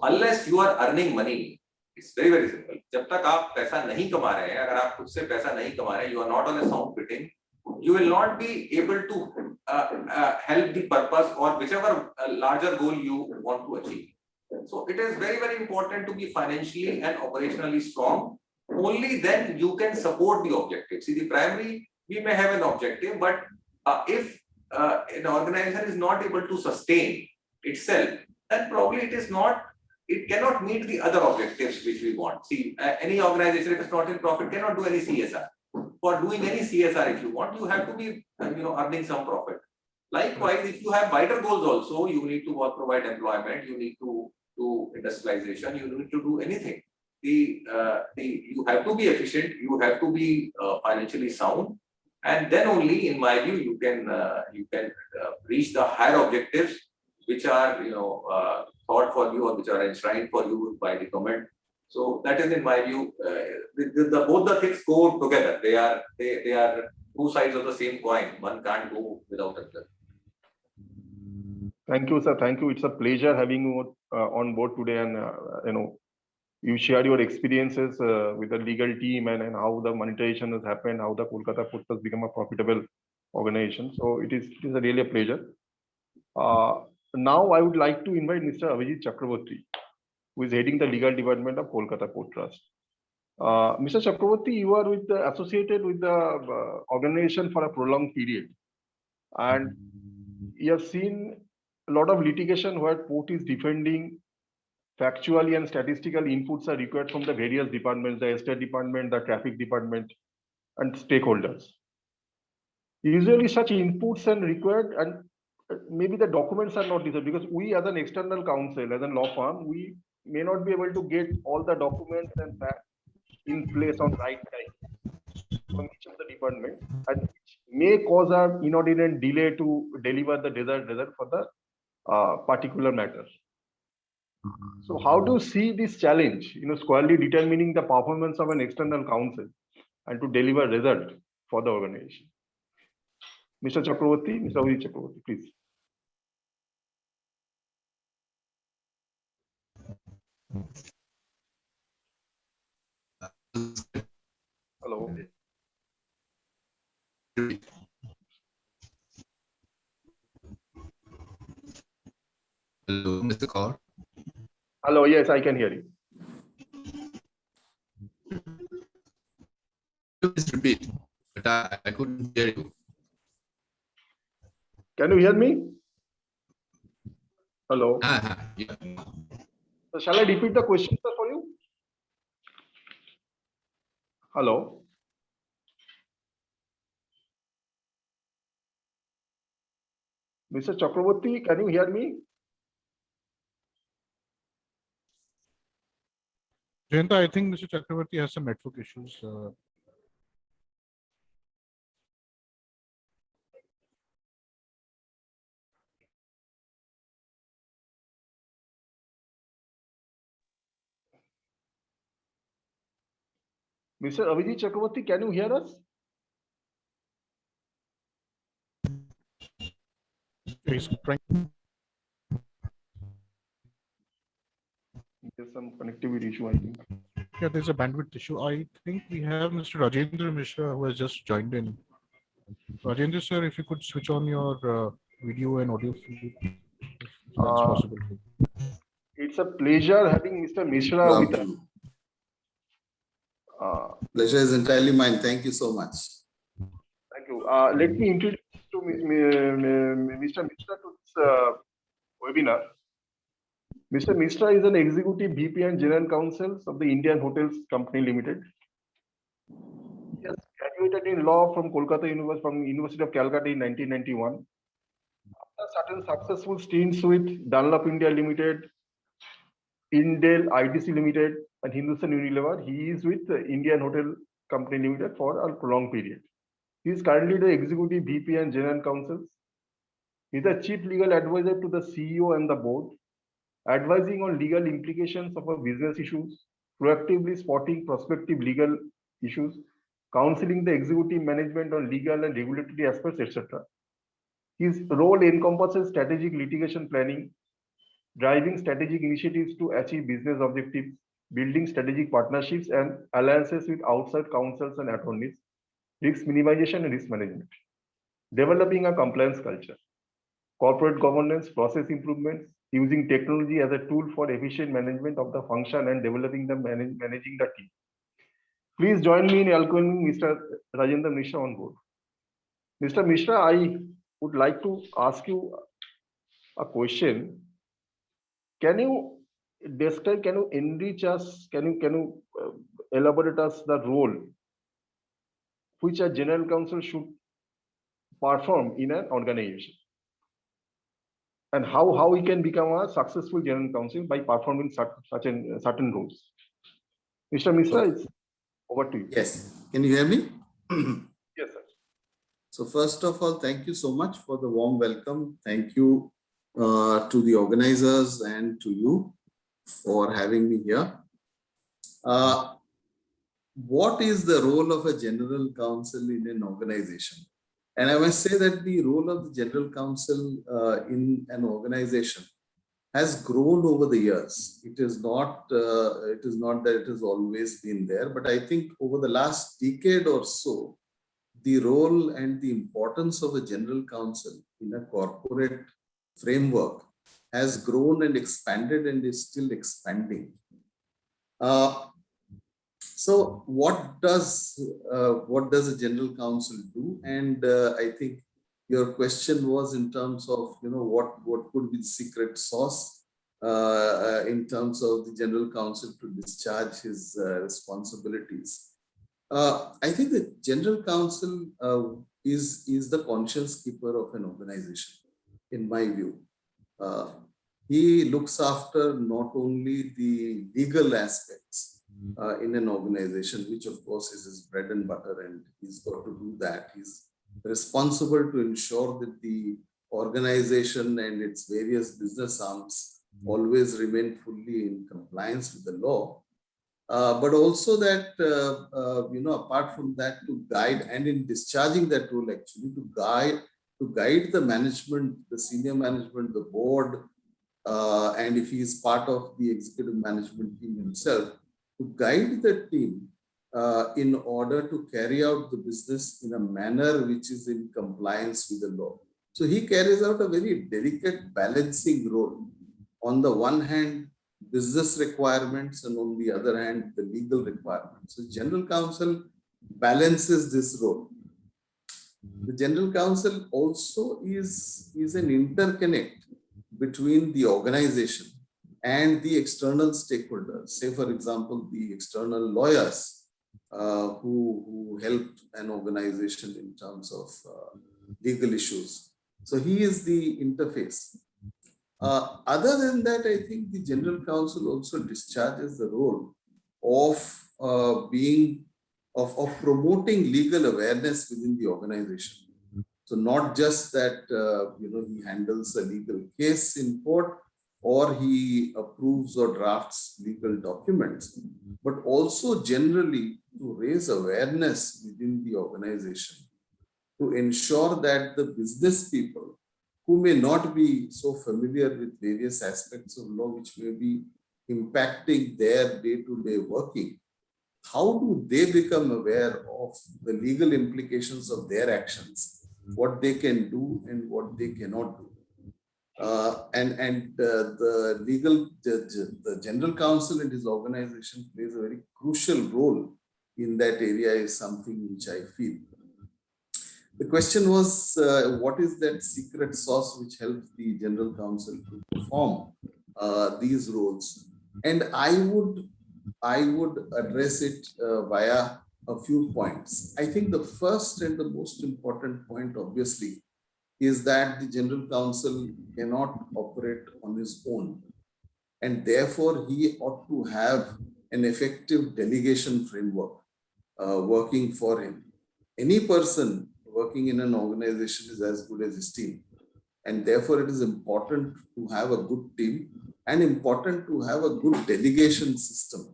Unless you are earning money, it's very, very simple. जब तक आप पैसा नहीं कमा रहे हैं, अगर आप खुद से पैसा नहीं कमा रहे हैं, you are not on a sound footing, you will not be able to help the purpose or whichever larger goal you want to achieve. So it is very, very important to be financially and operationally strong. Only then you can support the objective. See, the primary, we may have an objective, but if an organization is not able to sustain itself, then probably it cannot meet the other objectives which we want. See, any organization, if it's not in profit, cannot do any CSR. For doing any CSR, if you want, you have to be earning some profit. Likewise, if you have wider goals also, you need to provide employment, you need to do industrialization, you need to do anything. You have to be efficient, you have to be financially sound, and then only, in my view, you can reach the higher objectives which are thought for you or which are enshrined for you by the government. So that is, in my view, both the things go together. They are two sides of the same coin. One can't go without the other. Thank you, sir. Thank you. It's a pleasure having you on board today, and you share your experiences with the legal team and how the monetization has happened, how the Kolkata Ports has become a profitable organization. So it is really a pleasure. Now I would like to invite Mr. Abhijit Chakraborty, who is heading the legal department of Kolkata Port Trust. Mr. Chakraborty, you are associated with the organization for a prolonged period, and you have seen a lot of litigation where port is defending factually and statistical inputs are required from the various departments, the estate department, the traffic department, and stakeholders. Usually such inputs are required, and maybe the documents are not deserved because we as an external counsel, as a law firm, we may not be able to get all the documents and facts in place on right time from each of the department, and which may cause an inordinate delay to deliver the desired result for the particular matter. So how do you see this challenge, squarely determining the performance of an external counsel and to deliver result for the organization? Mr. Chakraborty, Mr. Abhijit Chakraborty, please. Hello. Hello, Mr. Kaur. Hello, yes, I can hear you. Please repeat, but I couldn't hear you. Can you hear me? Hello. Yeah. So shall I repeat the question, sir, for you? Hello. Mr. Chakraborty, can you hear me? Jayanta, I think Mr. Chakraborty has some network issues. Mr. Abhijit Chakraborty, can you hear us? He's trying. There's some connectivity issue, I think. Yeah, there's a bandwidth issue. I think we have Mr. Rajendra Mishra who has just joined in. Rajendra sir, if you could switch on your video and audio feed, if that's possible. It's a pleasure having Mr. Mishra with us. Pleasure is entirely mine. Thank you so much. Thank you. Let me introduce to Mr. Mishra to this webinar. Mr. Mishra is an executive VP and general counsel of the Indian Hotels Company Limited. He has graduated in law from Kolkata University, from University of Calcutta in 1991. After certain successful stints with Dunlop India Limited, Indel, ITC Limited, and Hindustan Unilever, he is with the Indian Hotel Company Limited for a prolonged period. He is currently the executive VP and general counsel. He is the chief legal advisor to the CEO and the board, advising on legal implications of our business issues, proactively spotting prospective legal issues, counseling the executive management on legal and regulatory aspects, etc. His role encompasses strategic litigation planning, driving strategic initiatives to achieve business objectives, building strategic partnerships and alliances with outside counsels and attorneys, risk minimization and risk management, developing a compliance culture, corporate governance, process improvements, using technology as a tool for efficient management of the function and developing the managing the team. Please join me in welcoming Mr. Rajendra Mishra on board. Mr. Mishra, I would like to ask you a question. Can you describe, can you enrich us, can you elaborate us the role which a general counsel should perform in an organization? And how we can become a successful general counsel by performing certain roles. Mr. Mishra, it's over to you. Yes. Can you hear me? Yes, sir. So first of all, thank you so much for the warm welcome. Thank you to the organizers and to you for having me here. What is the role of a general counsel in an organization? And I must say that the role of the general counsel in an organization has grown over the years. It is not that it has always been there, but I think over the last decade or so, the role and the importance of a general counsel in a corporate framework has grown and expanded and is still expanding. So what does a general counsel do? And I think your question was in terms of, what could be the secret sauce in terms of the general counsel to discharge his responsibilities. I think the general counsel is the conscience keeper of an organization, in my view. He looks after not only the legal aspects in an organization, which of course is his bread and butter, and he's got to do that. He's responsible to ensure that the organization and its various business arms always remain fully in compliance with the law. But also that, apart from that, to guide, and in discharging that role, actually, to guide the management, the senior management, the board, and if he is part of the executive management team himself, to guide the team in order to carry out the business in a manner which is in compliance with the law. So he carries out a very delicate balancing role. On the one hand, business requirements, and on the other hand, the legal requirements. So general counsel balances this role. The general counsel also is an interconnect between the organization and the external stakeholders. Say, for example, the external lawyers who helped an organization in terms of legal issues. So he is the interface. Other than that, I think the general counsel also discharges the role of promoting legal awareness within the organization. So not just that he handles a legal case in court, or he approves or drafts legal documents, but also generally to raise awareness within the organization, to ensure that the business people who may not be so familiar with various aspects of law which may be impacting their day-to-day working, how do they become aware of the legal implications of their actions, what they can do and what they cannot do? The general counsel and his organization plays a very crucial role in that area, is something which I feel. The question was, what is that secret sauce which helps the general counsel to perform these roles? And I would address it via a few points. I think the first and the most important point, obviously, is that the general counsel cannot operate on his own, and therefore he ought to have an effective delegation framework working for him. Any person working in an organization is as good as his team, and therefore it is important to have a good team and important to have a good delegation system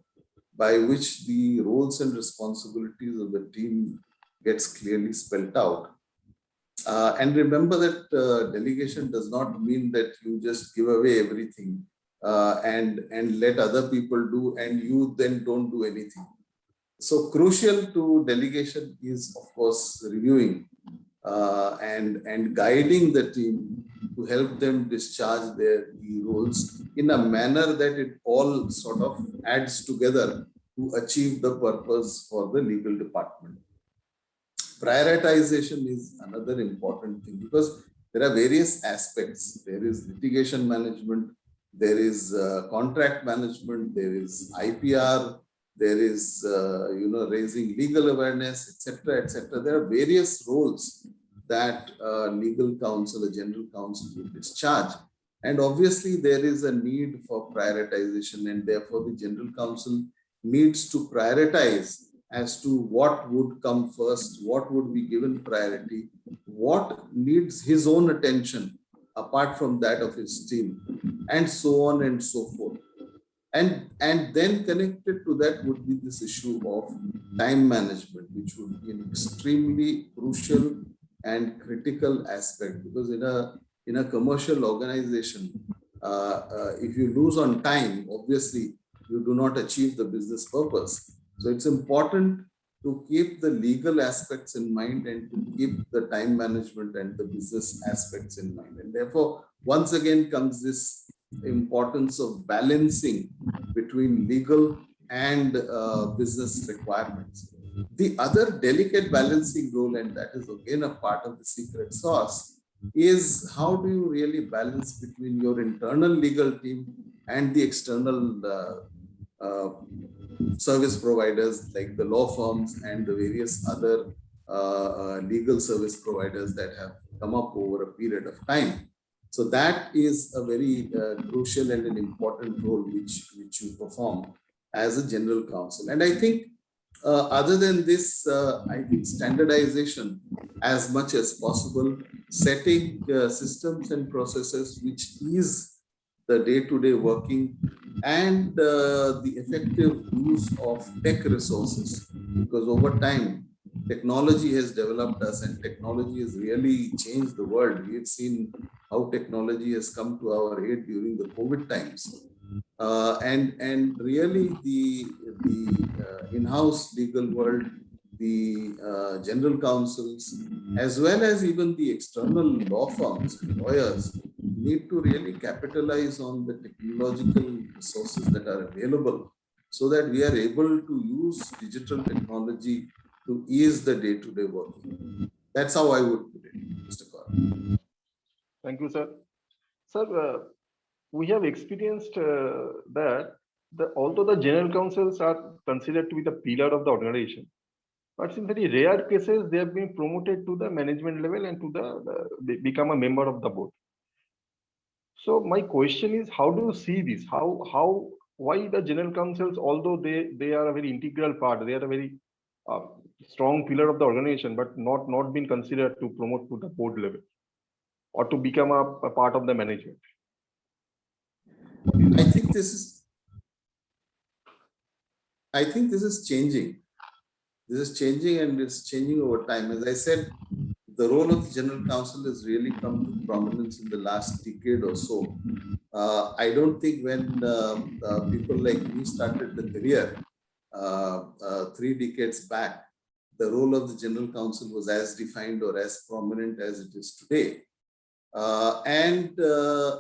by which the roles and responsibilities of the team gets clearly spelled out. And remember that delegation does not mean that you just give away everything and let other people do, and you then don't do anything. So crucial to delegation is, of course, reviewing and guiding the team to help them discharge their roles in a manner that it all sort of adds together to achieve the purpose for the legal department. Prioritization is another important thing, because there are various aspects. There is litigation management, there is contract management, there is IPR, there is raising legal awareness, etc., etc. There are various roles that legal counsel, a general counsel will discharge, and obviously there is a need for prioritization, and therefore the general counsel needs to prioritize as to what would come first, what would be given priority, what needs his own attention apart from that of his team, and so on and so forth. And then connected to that would be this issue of time management, which would be an extremely crucial and critical aspect, because in a commercial organization, If you lose on time, obviously you do not achieve the business purpose. So it's important to keep the legal aspects in mind and to keep the time management and the business aspects in mind. And therefore, once again comes this importance of balancing between legal and business requirements. The other delicate balancing role, and that is again a part of the secret sauce, is how do you really balance between your internal legal team and the external service providers like the law firms and the various other legal service providers that have come up over a period of time. So that is a very crucial and an important role which you perform as a general counsel. And I think other than this, I think standardization as much as possible, setting systems and processes which ease the day-to-day working, and the effective use of tech resources, because over time technology has developed us and technology has really changed the world. We have seen how technology has come to our aid during the COVID times, and really the in-house legal world, the general counsels, as well as even the external law firms and lawyers need to really capitalize on the technological resources that are available so that we are able to use digital technology to ease the day-to-day working. That's how I would put it, Mr. Kaur. Thank you, sir. Sir, we have experienced that although the general counsels are considered to be the pillar of the organization, but in very rare cases, they have been promoted to the management level and to they become a member of the board. So my question is, how do you see this? Why the general counsels, although they are a very integral part, they are a very strong pillar of the organization, but not been considered to promote to the board level or to become a part of the management? I think this is changing. This is changing, and it's changing over time. As I said, the role of the general counsel has really come to prominence in the last decade or so. I don't think when people like me started the career 3 decades back, the role of the general counsel was as defined or as prominent as it is today. And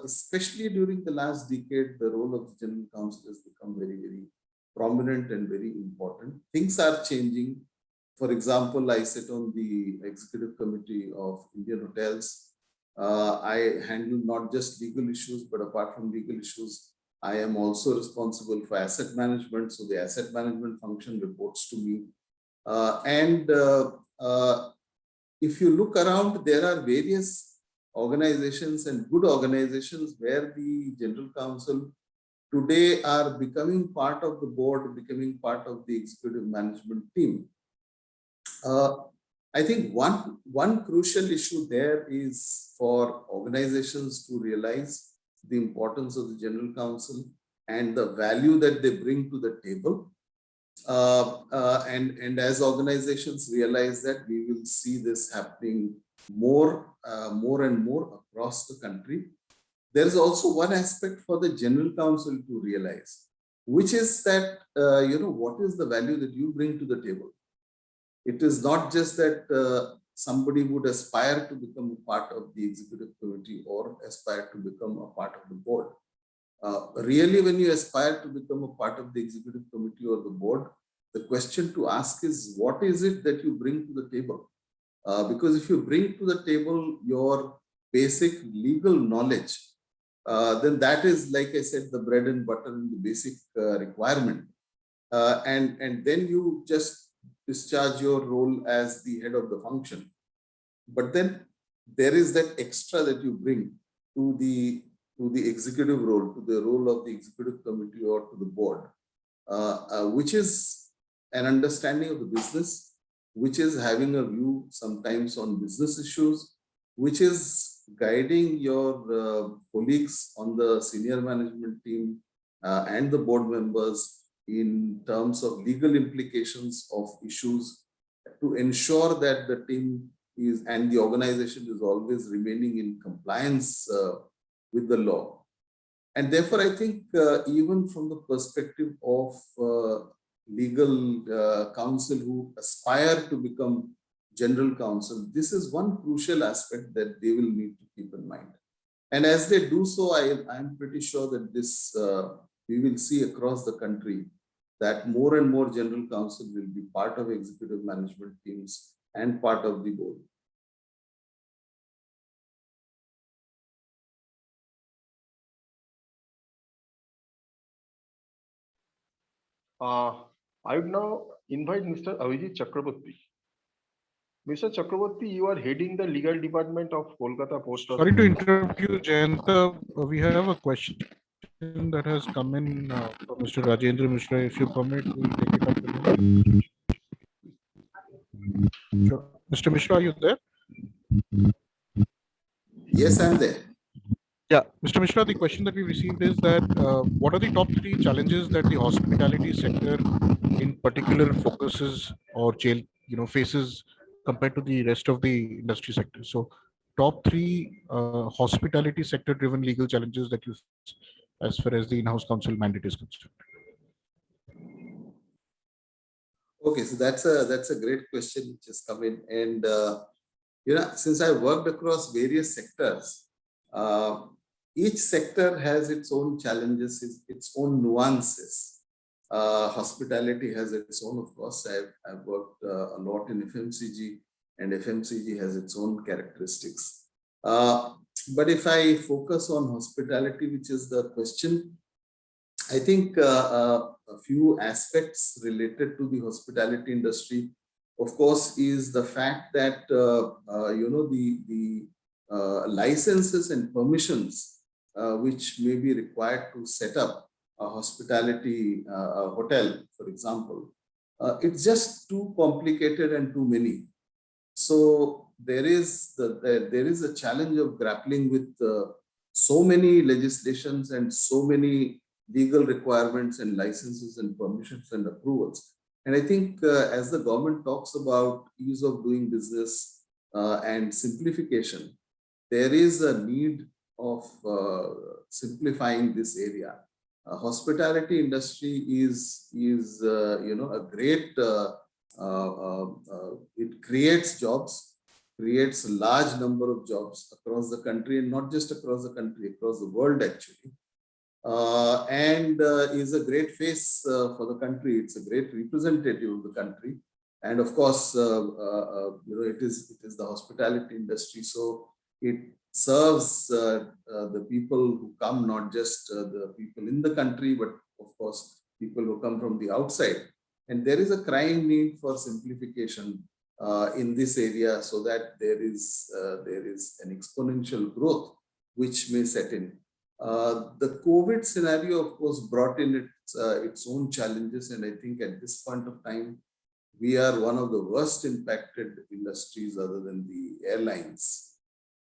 especially during the last decade, the role of the general counsel has become very, very prominent and very important. Things are changing. For example, I sit on the executive committee of Indian Hotels. I handle not just legal issues, but apart from legal issues, I am also responsible for asset management. So the asset management function reports to me. If you look around, there are various organizations and good organizations where the general counsel today are becoming part of the board, becoming part of the executive management team. I think one crucial issue there is for organizations to realize the importance of the general counsel and the value that they bring to the table. And as organizations realize that, we will see this happening more and more across the country. There is also one aspect for the general counsel to realize, which is that, what is the value that you bring to the table? It is not just that somebody would aspire to become a part of the executive committee or aspire to become a part of the board. Really, when you aspire to become a part of the executive committee or the board, the question to ask is, what is it that you bring to the table? Because if you bring to the table your basic legal knowledge, then that is, like I said, the bread and butter and the basic requirement. And then you just discharge your role as the head of the function. But then there is that extra that you bring to the executive role, to the role of the executive committee or to the board, which is an understanding of the business, which is having a view sometimes on business issues, which is guiding your colleagues on the senior management team and the board members in terms of legal implications of issues, to ensure that the team is and the organization is always remaining in compliance with the law. And therefore, I think even from the perspective of legal counsel who aspire to become general counsel, this is one crucial aspect that they will need to keep in mind. And as they do so, I'm pretty sure that this we will see across the country that more and more general counsel will be part of executive management teams and part of the board. I would now invite Mr. Avijit Chakraborty. Mr. Chakraborty, you are heading the legal department of Kolkata Post Trust. Sorry to interrupt you, Jayanta. We have a question that has come in from Mr. Rajendra Mishra. If you permit, we'll take it up with him. Sure. Mr. Mishra, are you there? Yes, I'm there. Yeah, Mr. Mishra, the question that we received is that what are the top 3 challenges that the hospitality sector in particular focuses or faces compared to the rest of the industry sector? So top 3 hospitality sector driven legal challenges that you face as far as the in-house counsel mandate is concerned. Okay, so that's a great question which has come in. And since I worked across various sectors, each sector has its own challenges, its own nuances. Hospitality has its own, of course. I've worked a lot in FMCG, and FMCG has its own characteristics. But if I focus on hospitality, which is the question, I think a few aspects related to the hospitality industry, of course, is the fact that the licenses and permissions which may be required to set up a hospitality hotel, for example, it's just too complicated and too many. So there is a challenge of grappling with so many legislations and so many legal requirements and licenses and permissions and approvals. And I think as the government talks about ease of doing business and simplification, there is a need of simplifying this area. Hospitality industry is a great, it creates jobs, creates a large number of jobs across the country, and not just across the country, across the world actually. And is a great face for the country. It's a great representative of the country. And of course, it is the hospitality industry. So it serves the people who come, not just the people in the country, but of course, people who come from the outside. And there is a crying need for simplification in this area, so that there is an exponential growth which may set in. The COVID scenario, of course, brought in its own challenges, and I think at this point of time, we are one of the worst impacted industries other than the airlines.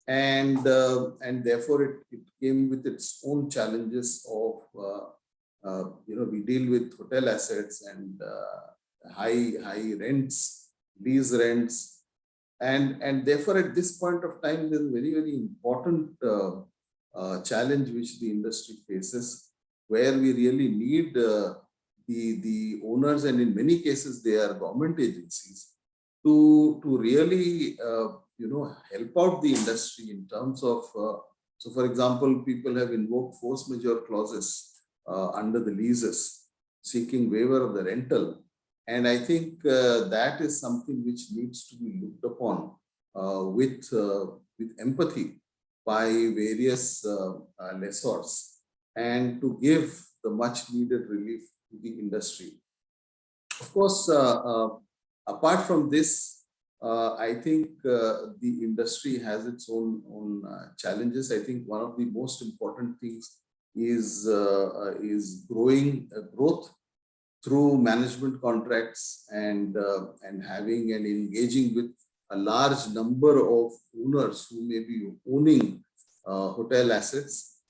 And therefore, it came with its own challenges of, we deal with hotel assets and high rents, lease rents. And therefore, at this point of time, there's a very, very important challenge which the industry faces, where we really need the owners, and in many cases, they are government agencies, to really help out the industry in terms of, so for example, people have invoked force majeure clauses under the leases, seeking waiver of the rental. And I think that is something which needs to be looked upon with empathy by various lessors, and to give the much needed relief to the industry. Of course, apart from this, I think the industry has its own challenges. I think one of the most important things is growth through management contracts and having and engaging with a large number of owners who may be owning hotel assets,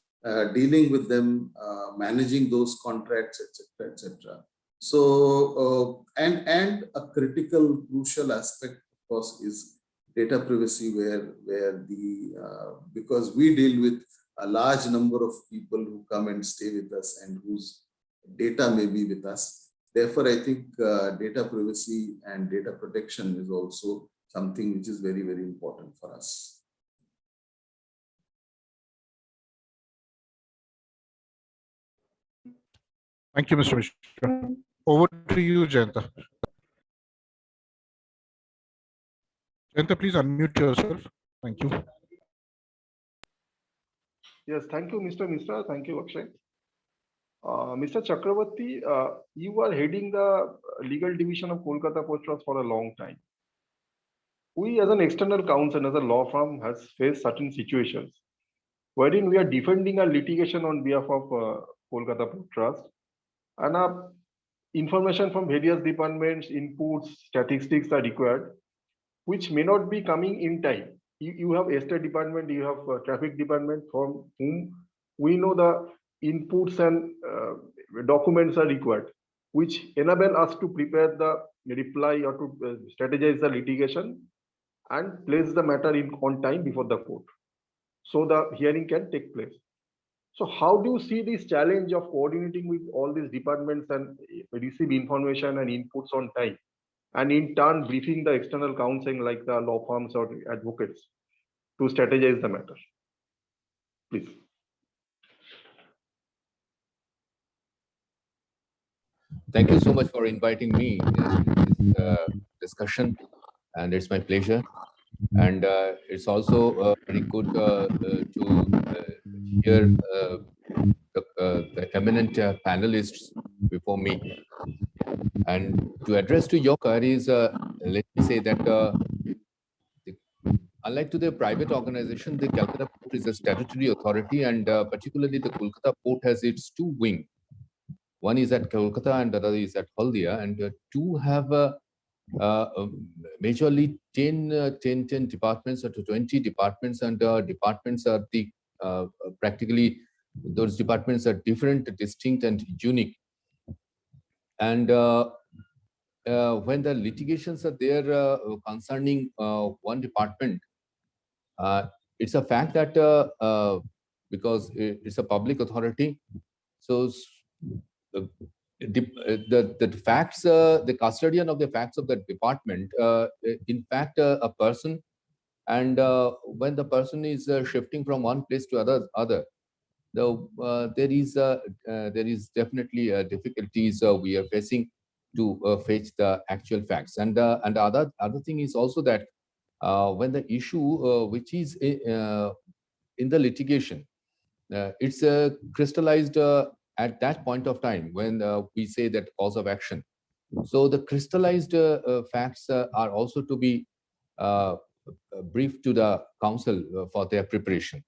dealing with them, managing those contracts, etc., etc. So, and a critical, crucial aspect, of course, is data privacy, where because we deal with a large number of people who come and stay with us and whose data may be with us. Therefore, I think data privacy and data protection is also something which is very, very important for us. Thank you, Mr. Mishra. Over to you, Jayanta. Jayanta, please unmute yourself. Thank you. Yes, thank you, Mr. Mishra. Thank you, Akshay. Mr. Chakravarti, you are heading the legal division of Kolkata Port Trust for a long time. We, as an external counsel, as a law firm, has faced certain situations wherein we are defending a litigation on behalf of Kolkata Port Trust, and information from various departments, inputs, statistics are required, which may not be coming in time. You have estate department, you have traffic department, from whom we know the inputs and documents are required, which enable us to prepare the reply or to strategize the litigation and place the matter in on time before the court, so the hearing can take place. So how do you see this challenge of coordinating with all these departments and receive information and inputs on time, and in turn briefing the external counsel like the law firms or advocates to strategize the matter? Please. Thank you so much for inviting me in this discussion, and it's my pleasure. And it's also very good to hear the eminent panelists before me. And to address to your queries, let me say that unlike to the private organization, the Calcutta Port is a statutory authority, and particularly the Kolkata Port has its two wings. One is at Kolkata and the other is at Haldia, and two have majorly 10 departments or to 20 departments, and departments are the practically those departments are different, distinct, and unique. And when the litigations are there concerning one department, it's a fact that because it's a public authority, so the facts, the custodian of the facts of the department, in fact, a person, and when the person is shifting from one place to other, there is definitely difficulties we are facing to fetch the actual facts, and the other thing is also that when the issue which is in the litigation, it's crystallized at that point of time when we say that cause of action. So the crystallized facts are also to be briefed to the council for their preparation.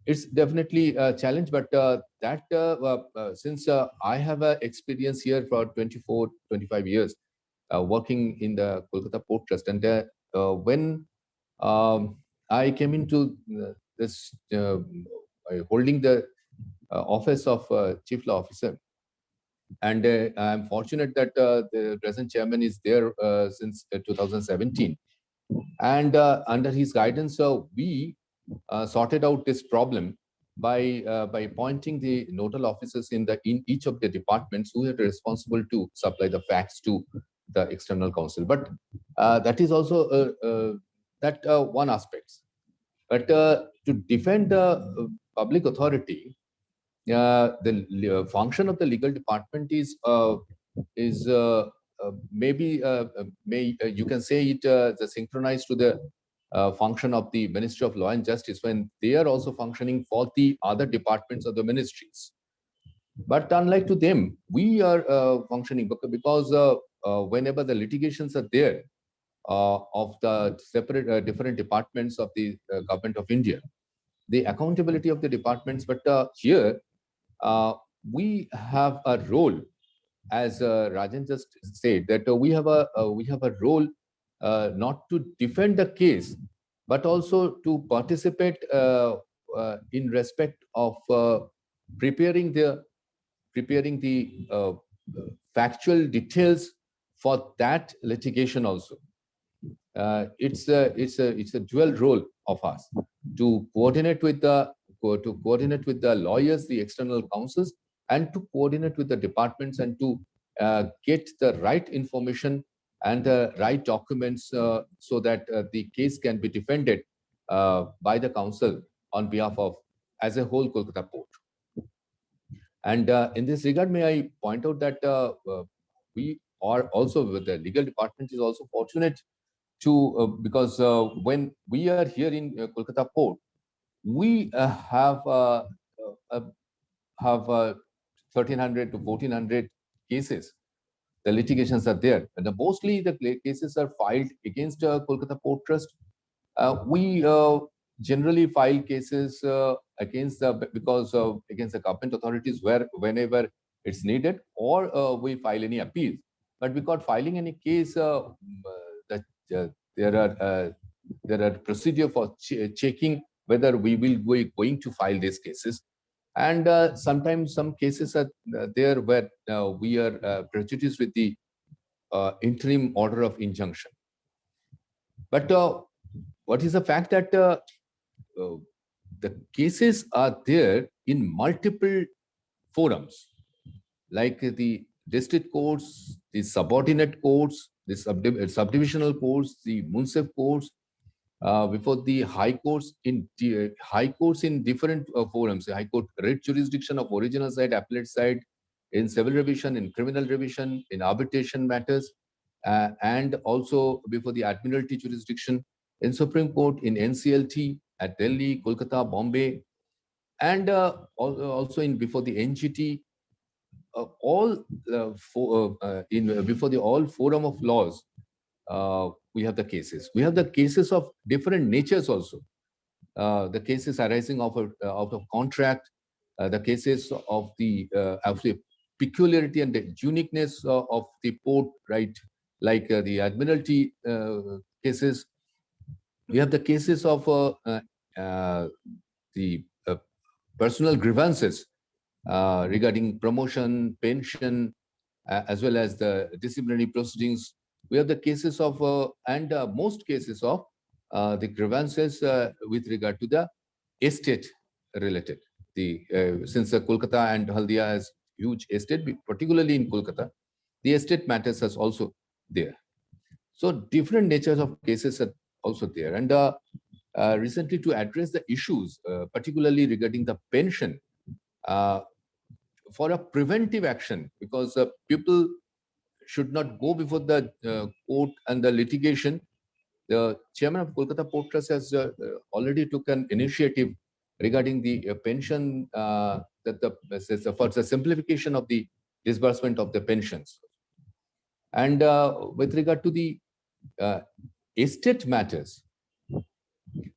It's definitely a challenge, but since I have experience here for 24-25 years working in the Kolkata Port Trust, and when I came into this holding the office of Chief Law Officer, and I'm fortunate that the present chairman is there since 2017, and under his guidance, we sorted out this problem by appointing the nodal officers in each of the departments who are responsible to supply the facts to the external counsel. But that is also one aspect. But to defend the public authority, the function of the legal department is maybe you can say it synchronized to the function of the Ministry of Law and Justice when they are also functioning for the other departments of the ministries. But unlike to them, we are functioning because whenever the litigations are there of the separate different departments of the government of India, the accountability of the departments, but here we have a role, as Rajan just said, that we have a role not to defend the case, but also to participate in respect of preparing the factual details for that litigation also. It's a dual role of us to coordinate with the to coordinate with the lawyers, the external counsels, and to coordinate with the departments and to get the right information and the right documents so that the case can be defended by the council on behalf of, as a whole, Kolkata Port. And in this regard, may I point out that we are also, with the legal department is also fortunate to, because when we are here in Kolkata Port, we have 1300 to 1400 cases. The litigations are there, and mostly the cases are filed against Kolkata Port Trust. We generally file cases against the against the government authorities whenever it's needed, or we file any appeals. But without filing any case, there are procedure for checking whether we will be going to file these cases. And sometimes some cases are there where we are prejudiced with the interim order of injunction. But what is the fact that the cases are there in multiple forums, like the district courts, the subordinate courts, the subdivisional courts, the municipal courts, before the high courts in different forums, the high court writ jurisdiction of original side, appellate side, in civil revision, in criminal revision, in arbitration matters, and also before the admiralty jurisdiction, in Supreme Court, in NCLT, at Delhi, Kolkata, Bombay, and also in before the NGT, before the all forum of laws. We have the cases. We have the cases of different natures also. The cases arising out of contract, the cases of the peculiarity and the uniqueness of the port, right? Like the admiralty cases. We have the cases of the personal grievances regarding promotion, pension, as well as the disciplinary proceedings. We have the cases of, most cases of the grievances with regard to the estate related. Since Kolkata and Haldia has huge estate, particularly in Kolkata, the estate matters is also there. So different natures of cases are also there. And recently, to address the issues, particularly regarding the pension, for a preventive action, because people should not go before the court and the litigation. The chairman of Kolkata Port Trust has already took an initiative regarding the pension, for the simplification of the disbursement of the pensions. And with regard to the estate matters,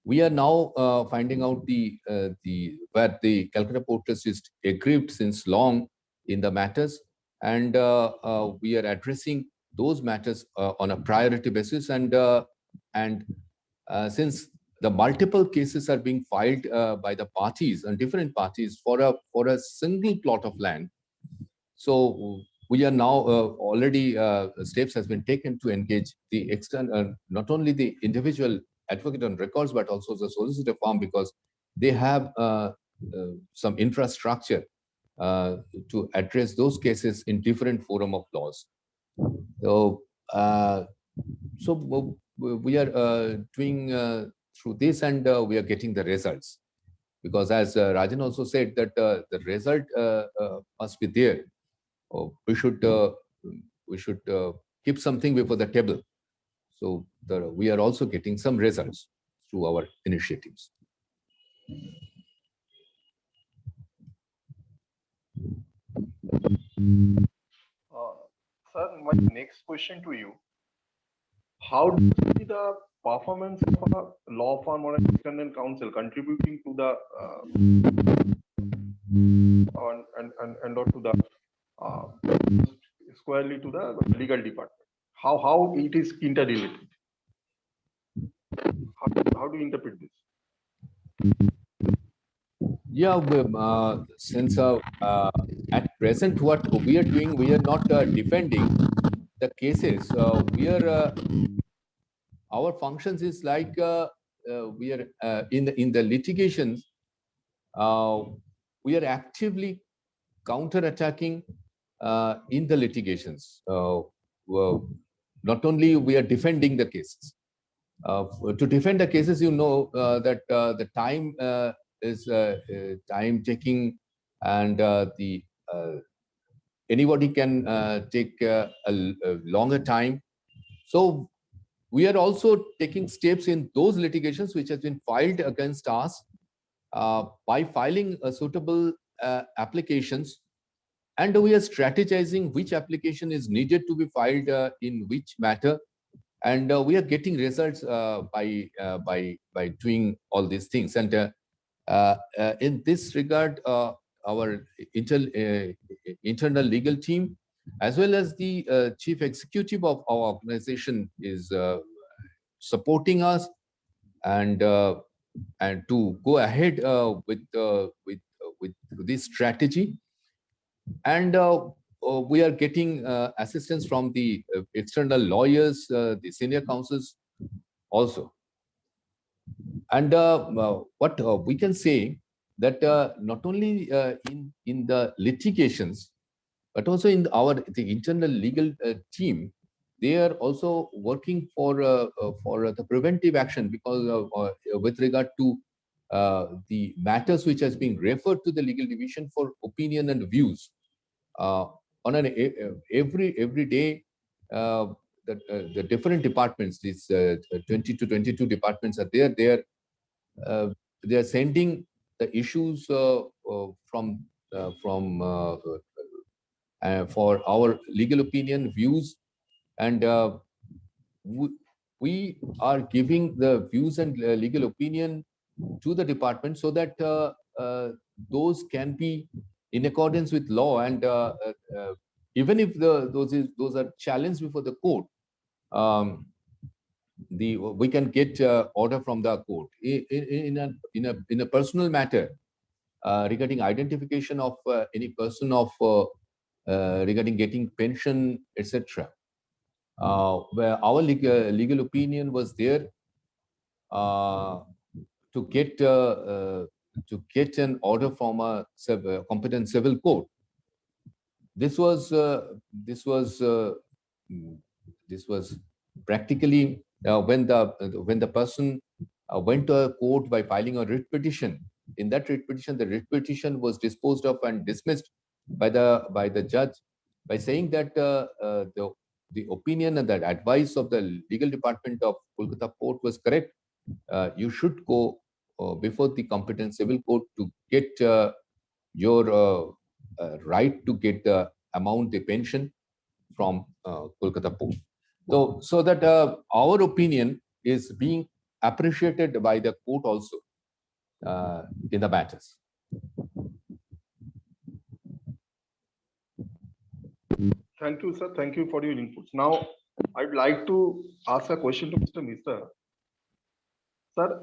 we are now finding out where the Calcutta Port Trust is aggrieved since long in the matters, and we are addressing those matters on a priority basis. And since the multiple cases are being filed by the parties and different parties for a single plot of land, so we are now already steps has been taken to engage the external, not only the individual advocate on records, but also the solicitor firm, because they have some infrastructure to address those cases in different forum of laws. So, we are doing through this, and we are getting the results. Because as Rajan also said, that the result must be there. We should keep something before the table. So we are also getting some results through our initiatives. Sir, my next question to you: how do you see the performance of a law firm or an external counsel contributing to the and or to the squarely to the legal department? How it is interrelated? How do you interpret this? Yeah, since at present what we are doing, we are not defending the cases. We are our functions is like we are in the litigations. we are actively counter-attacking in the litigations. Well, not only we are defending the cases. To defend the cases, you know that the time is time taking, and anybody can take a longer time. So we are also taking steps in those litigations which has been filed against us by filing suitable applications, and we are strategizing which application is needed to be filed in which matter, and we are getting results by doing all these things. And in this regard, our internal legal team, as well as the chief executive of our organization, is supporting us and to go ahead with this strategy. And we are getting assistance from the external lawyers, the senior counsels also. And what we can say that not only in the litigations, but also in the internal legal team, they are also working for the preventive action, because with regard to the matters which has been referred to the legal division for opinion and views on an every day. The different departments, these 20 to 22 departments are there. They are sending the issues from for our legal opinion, views, and we are giving the views and legal opinion to the department, so that those can be in accordance with law, and even if those are challenged before the court, we can get order from the court in a personal matter regarding identification of any person of regarding getting pension, etc. Where our legal opinion was there to get an order from a competent civil court. This was practically when the person went to a court by filing a writ petition. In that writ petition, the writ petition was disposed of and dismissed by the judge by saying that the opinion and the advice of the legal department of Kolkata Port was correct. You should go before the competent civil court to get your right to get the amount, the pension from Kolkata Port. So that our opinion is being appreciated by the court also in the matters. Thank you, sir. Thank you for your inputs. Now, I'd like to ask a question to Mr. Mishra. Sir,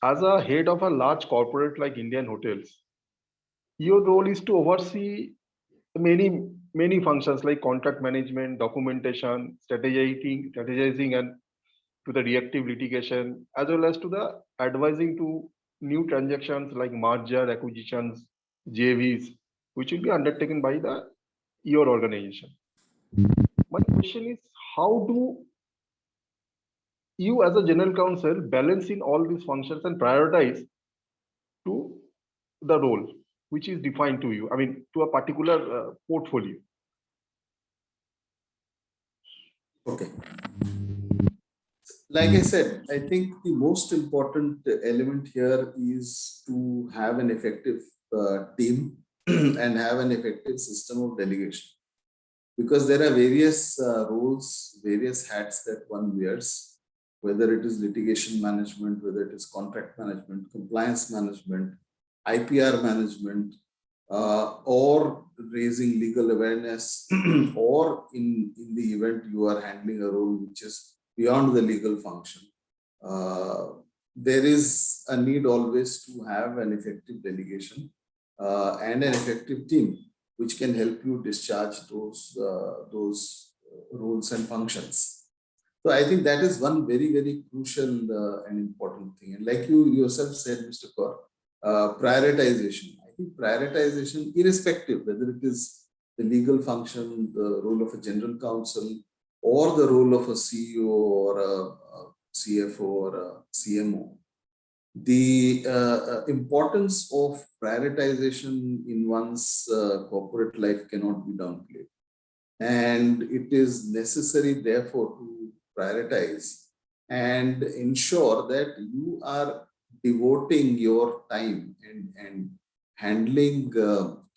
as a head of a large corporate like Indian Hotels, your role is to oversee many functions like contract management, documentation, strategizing, and to the reactive litigation, as well as to the advising to new transactions like merger, acquisitions, JVs, which will be undertaken by your organization. My question is, how do you as a general counsel balance in all these functions and prioritize to the role which is defined to you, I mean, to a particular portfolio? Okay. Like I said, I think the most important element here is to have an effective team and have an effective system of delegation. Because there are various roles, various hats that one wears, whether it is litigation management, whether it is contract management, compliance management, IPR management, or raising legal awareness, or in the event you are handling a role which is beyond the legal function. There is a need always to have an effective delegation and an effective team which can help you discharge those roles and functions. So I think that is one very, very crucial and important thing. And like you yourself said, Mr. Kaur, Prioritization. I think prioritization, irrespective whether it is the legal function, the role of a general counsel, or the role of a CEO or a CFO or a CMO, the importance of prioritization in one's corporate life cannot be downplayed. And it is necessary, therefore, to prioritize and ensure that you are devoting your time and handling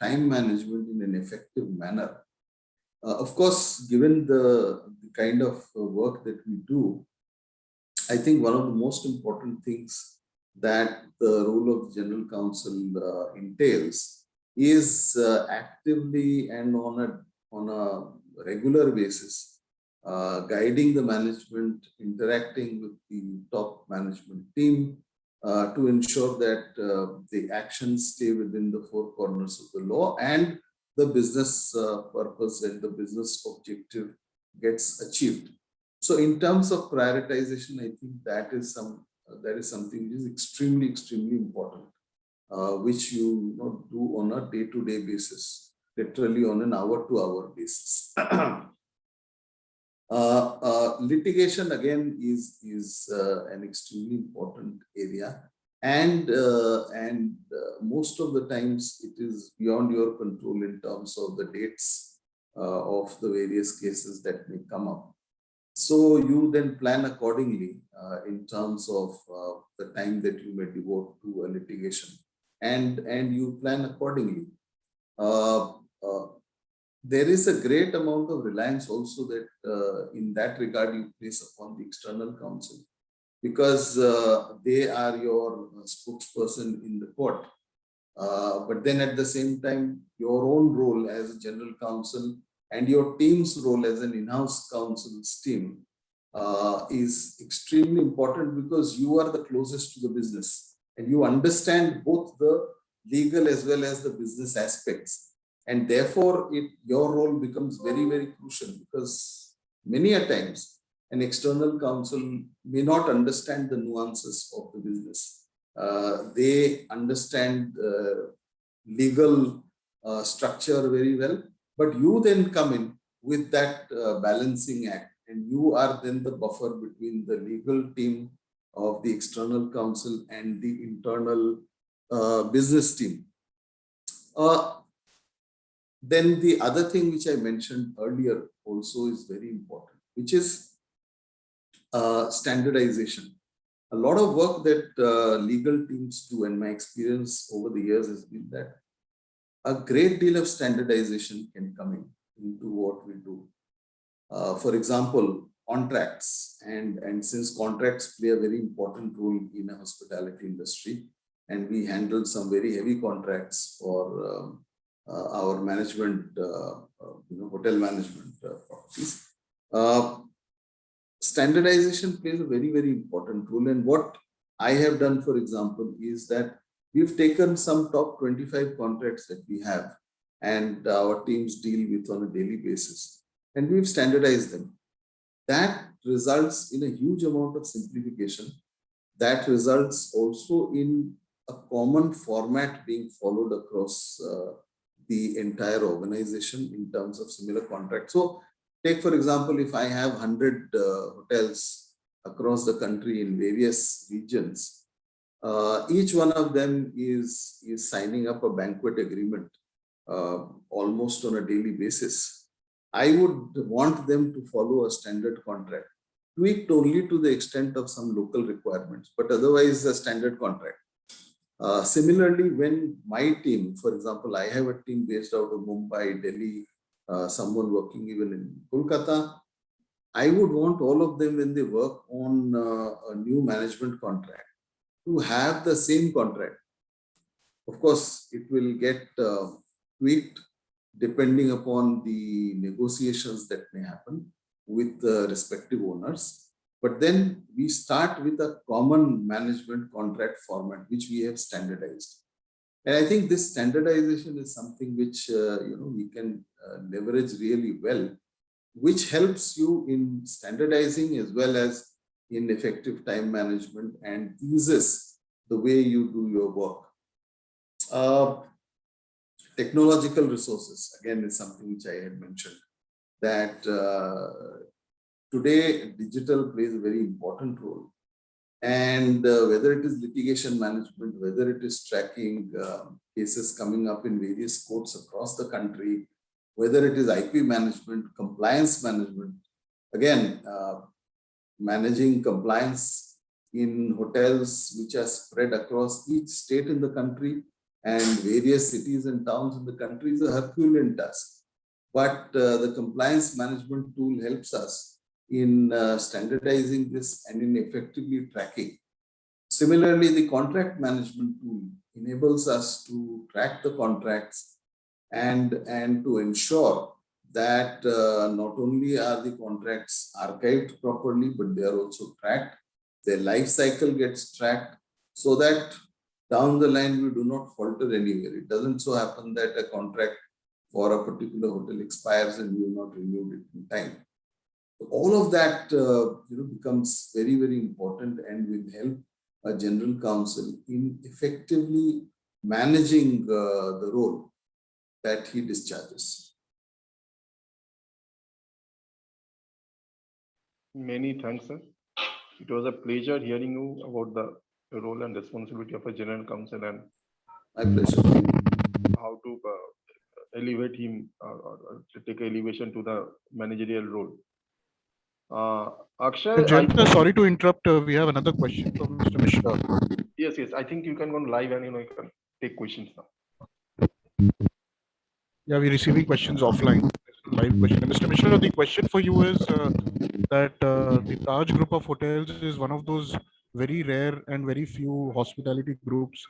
time management in an effective manner. Of course, given the kind of work that we do, I think one of the most important things that the role of general counsel entails is actively and on a regular basis guiding the management, interacting with the top management team to ensure that the actions stay within the four corners of the law and the business purpose and the business objective gets achieved. So in terms of prioritization, I think that is something which is extremely important, which you do on a day-to-day basis, literally on an hour-to-hour basis. Litigation again is an extremely important area, and most of the times it is beyond your control in terms of the dates of the various cases that may come up. So you then plan accordingly in terms of the time that you may devote to a litigation, and you plan accordingly. There is a great amount of reliance also that in that regard you place upon the external counsel, because they are your spokesperson in the court. But then at the same time, your own role as a general counsel and your team's role as an in-house counsel's team is extremely important, because you are the closest to the business and you understand both the legal as well as the business aspects. And therefore, your role becomes very crucial, because many a times an external counsel may not understand the nuances of the business. They understand legal structure very well, but you then come in with that balancing act, and you are then the buffer between the legal team of the external counsel and the internal business team. Then the other thing which I mentioned earlier also is very important, which is standardization. A lot of work that legal teams do, and my experience over the years has been that a great deal of standardization can come into what we do. For example, contracts, and since contracts play a very important role in a hospitality industry, and we handle some very heavy contracts for our management, hotel management properties. Standardization plays a very important role. And what I have done, for example, is that we've taken some top 25 contracts that we have and our teams deal with on a daily basis, and we've standardized them. That results in a huge amount of simplification. That results also in a common format being followed across the entire organization in terms of similar contracts. So take, for example, if I have 100 hotels across the country in various regions, each one of them is signing up a banquet agreement almost on a daily basis. I would want them to follow a standard contract, tweaked only to the extent of some local requirements, but otherwise a standard contract. Similarly, when my team, for example, I have a team based out of Mumbai, Delhi, someone working even in Kolkata, I would want all of them, when they work on a new management contract, to have the same contract. Of course, it will get tweaked depending upon the negotiations that may happen with the respective owners. But then we start with a common management contract format, which we have standardized. And I think this standardization is something which we can leverage really well, which helps you in standardizing as well as in effective time management and eases the way you do your work. Technological resources, again, is something which I had mentioned, that today digital plays a very important role. And whether it is litigation management, whether it is tracking cases coming up in various courts across the country, whether it is IP management, compliance management, again, managing compliance in hotels which are spread across each state in the country and various cities and towns in the country is a Herculean task. But the compliance management tool helps us in standardizing this and in effectively tracking. Similarly, the contract management tool enables us to track the contracts and to ensure that not only are the contracts archived properly, but they are also tracked. Their life cycle gets tracked so that down the line we do not falter anywhere. It doesn't so happen that a contract for a particular hotel expires and we have not renewed it in time. So all of that becomes very, very important and will help a general counsel in effectively managing the role that he discharges. Many thanks, sir. It was a pleasure hearing you about the role and responsibility of a general counsel and My pleasure. how to elevate him or to take elevation to the managerial role. Akshay, Jayanta, sorry to interrupt. We have another question from Mr. Mishra. yes, I think you can go live and you can take questions now. Yeah, we're receiving questions offline. Live question. Mr. Mishra, the question for you is that the Taj Group of Hotels is one of those very rare and very few hospitality groups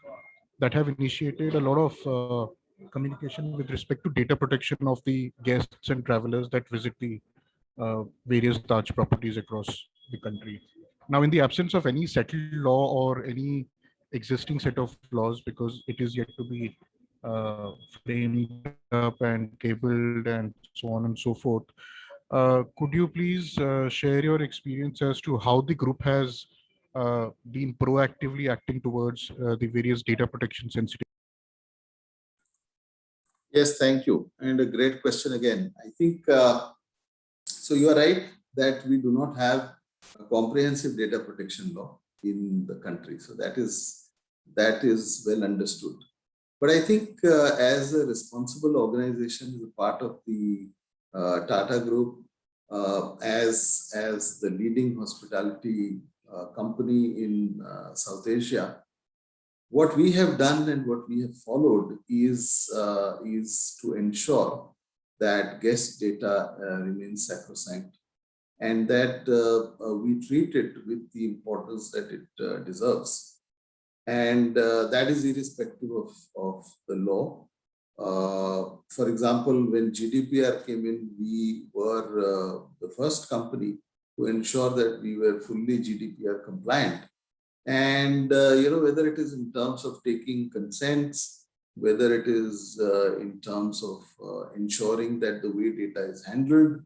that have initiated a lot of communication with respect to data protection of the guests and travelers that visit the various Taj properties across the country. Now, in the absence of any settled law or any existing set of laws, because it is yet to be framed up and cabled and so on and so forth, could you please share your experience as to how the group has been proactively acting towards the various data protection sensitive? Yes, thank you. And a great question again. I think, so you are right that we do not have a comprehensive data protection law in the country. So that is well understood. But I think as a responsible organization, as a part of the Tata Group, as the leading hospitality company in South Asia, what we have done and what we have followed is to ensure that guest data remains sacrosanct and that we treat it with the importance that it deserves. And that is irrespective of the law. For example, when GDPR came in, we were the first company to ensure that we were fully GDPR compliant. And whether it is in terms of taking consents, whether it is in terms of ensuring that the way data is handled,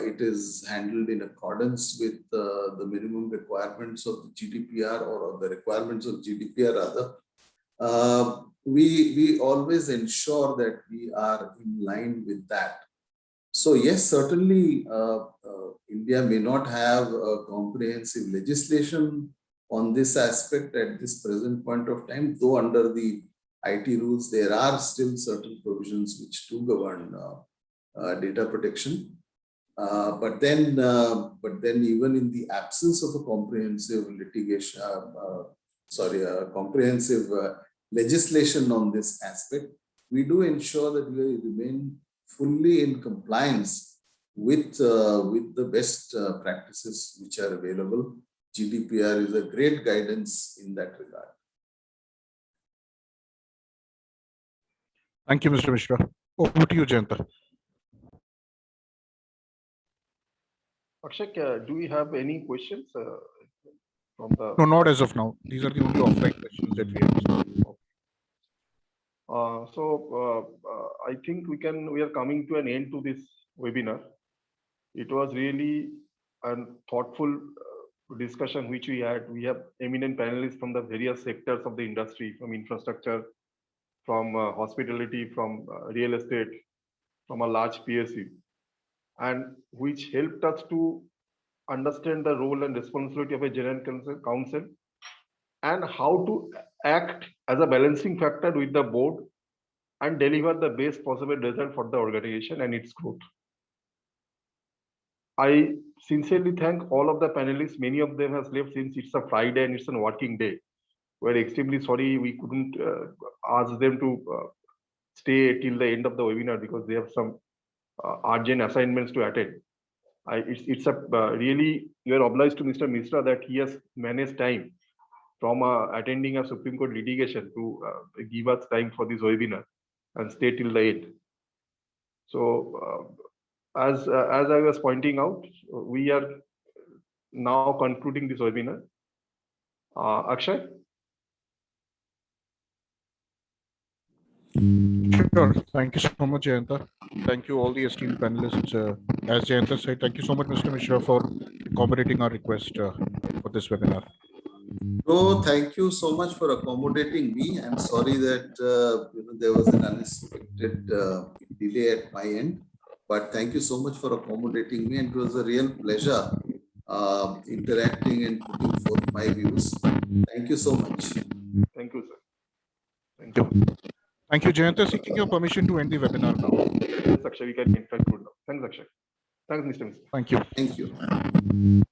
it is handled in accordance with the minimum requirements of the GDPR or the requirements of GDPR rather. We always ensure that we are in line with that. So yes, certainly India may not have a comprehensive legislation on this aspect at this present point of time, though under the IT rules, there are still certain provisions which do govern data protection. But then even in the absence of a comprehensive litigation, comprehensive legislation on this aspect, we do ensure that we remain fully in compliance with the best practices which are available. GDPR is a great guidance in that regard. Thank you, Mr. Mishra. Over to you, Jayanta. Akshay, do we have any questions from the? No, not as of now. These are the only offline questions that we have. I think we are coming to an end to this webinar. It was really a thoughtful discussion which we had. We have eminent panelists from the various sectors of the industry, from infrastructure, from hospitality, from real estate, from a large PSU, and which helped us to understand the role and responsibility of a general counsel and how to act as a balancing factor with the board and deliver the best possible result for the organization and its growth. I sincerely thank all of the panelists. Many of them have left since it's a Friday and it's a working day. We're extremely sorry we couldn't ask them to stay till the end of the webinar because they have some urgent assignments to attend. It's a really, you are obliged to Mr. Mishra that he has managed time from attending a Supreme Court litigation to give us time for this webinar and stay till the end. So as I was pointing out, we are now concluding this webinar. Akshay? Sure. Thank you so much, Jayanta. Thank you, all the esteemed panelists. As Jayanta said, thank you so much, Mr. Mishra, for accommodating our request for this webinar. No, thank you so much for accommodating me. I'm sorry that there was an unexpected delay at my end, but thank you so much for accommodating me, and it was a real pleasure interacting and putting forth my views. Thank you so much. Thank you, sir. Thank you. Thank you, Jayanta. Seeking your permission to end the webinar now. Yes, Akshay, we can conclude now. Thanks, Akshay. Thanks, Mr. Mishra. Thank you. Thank you.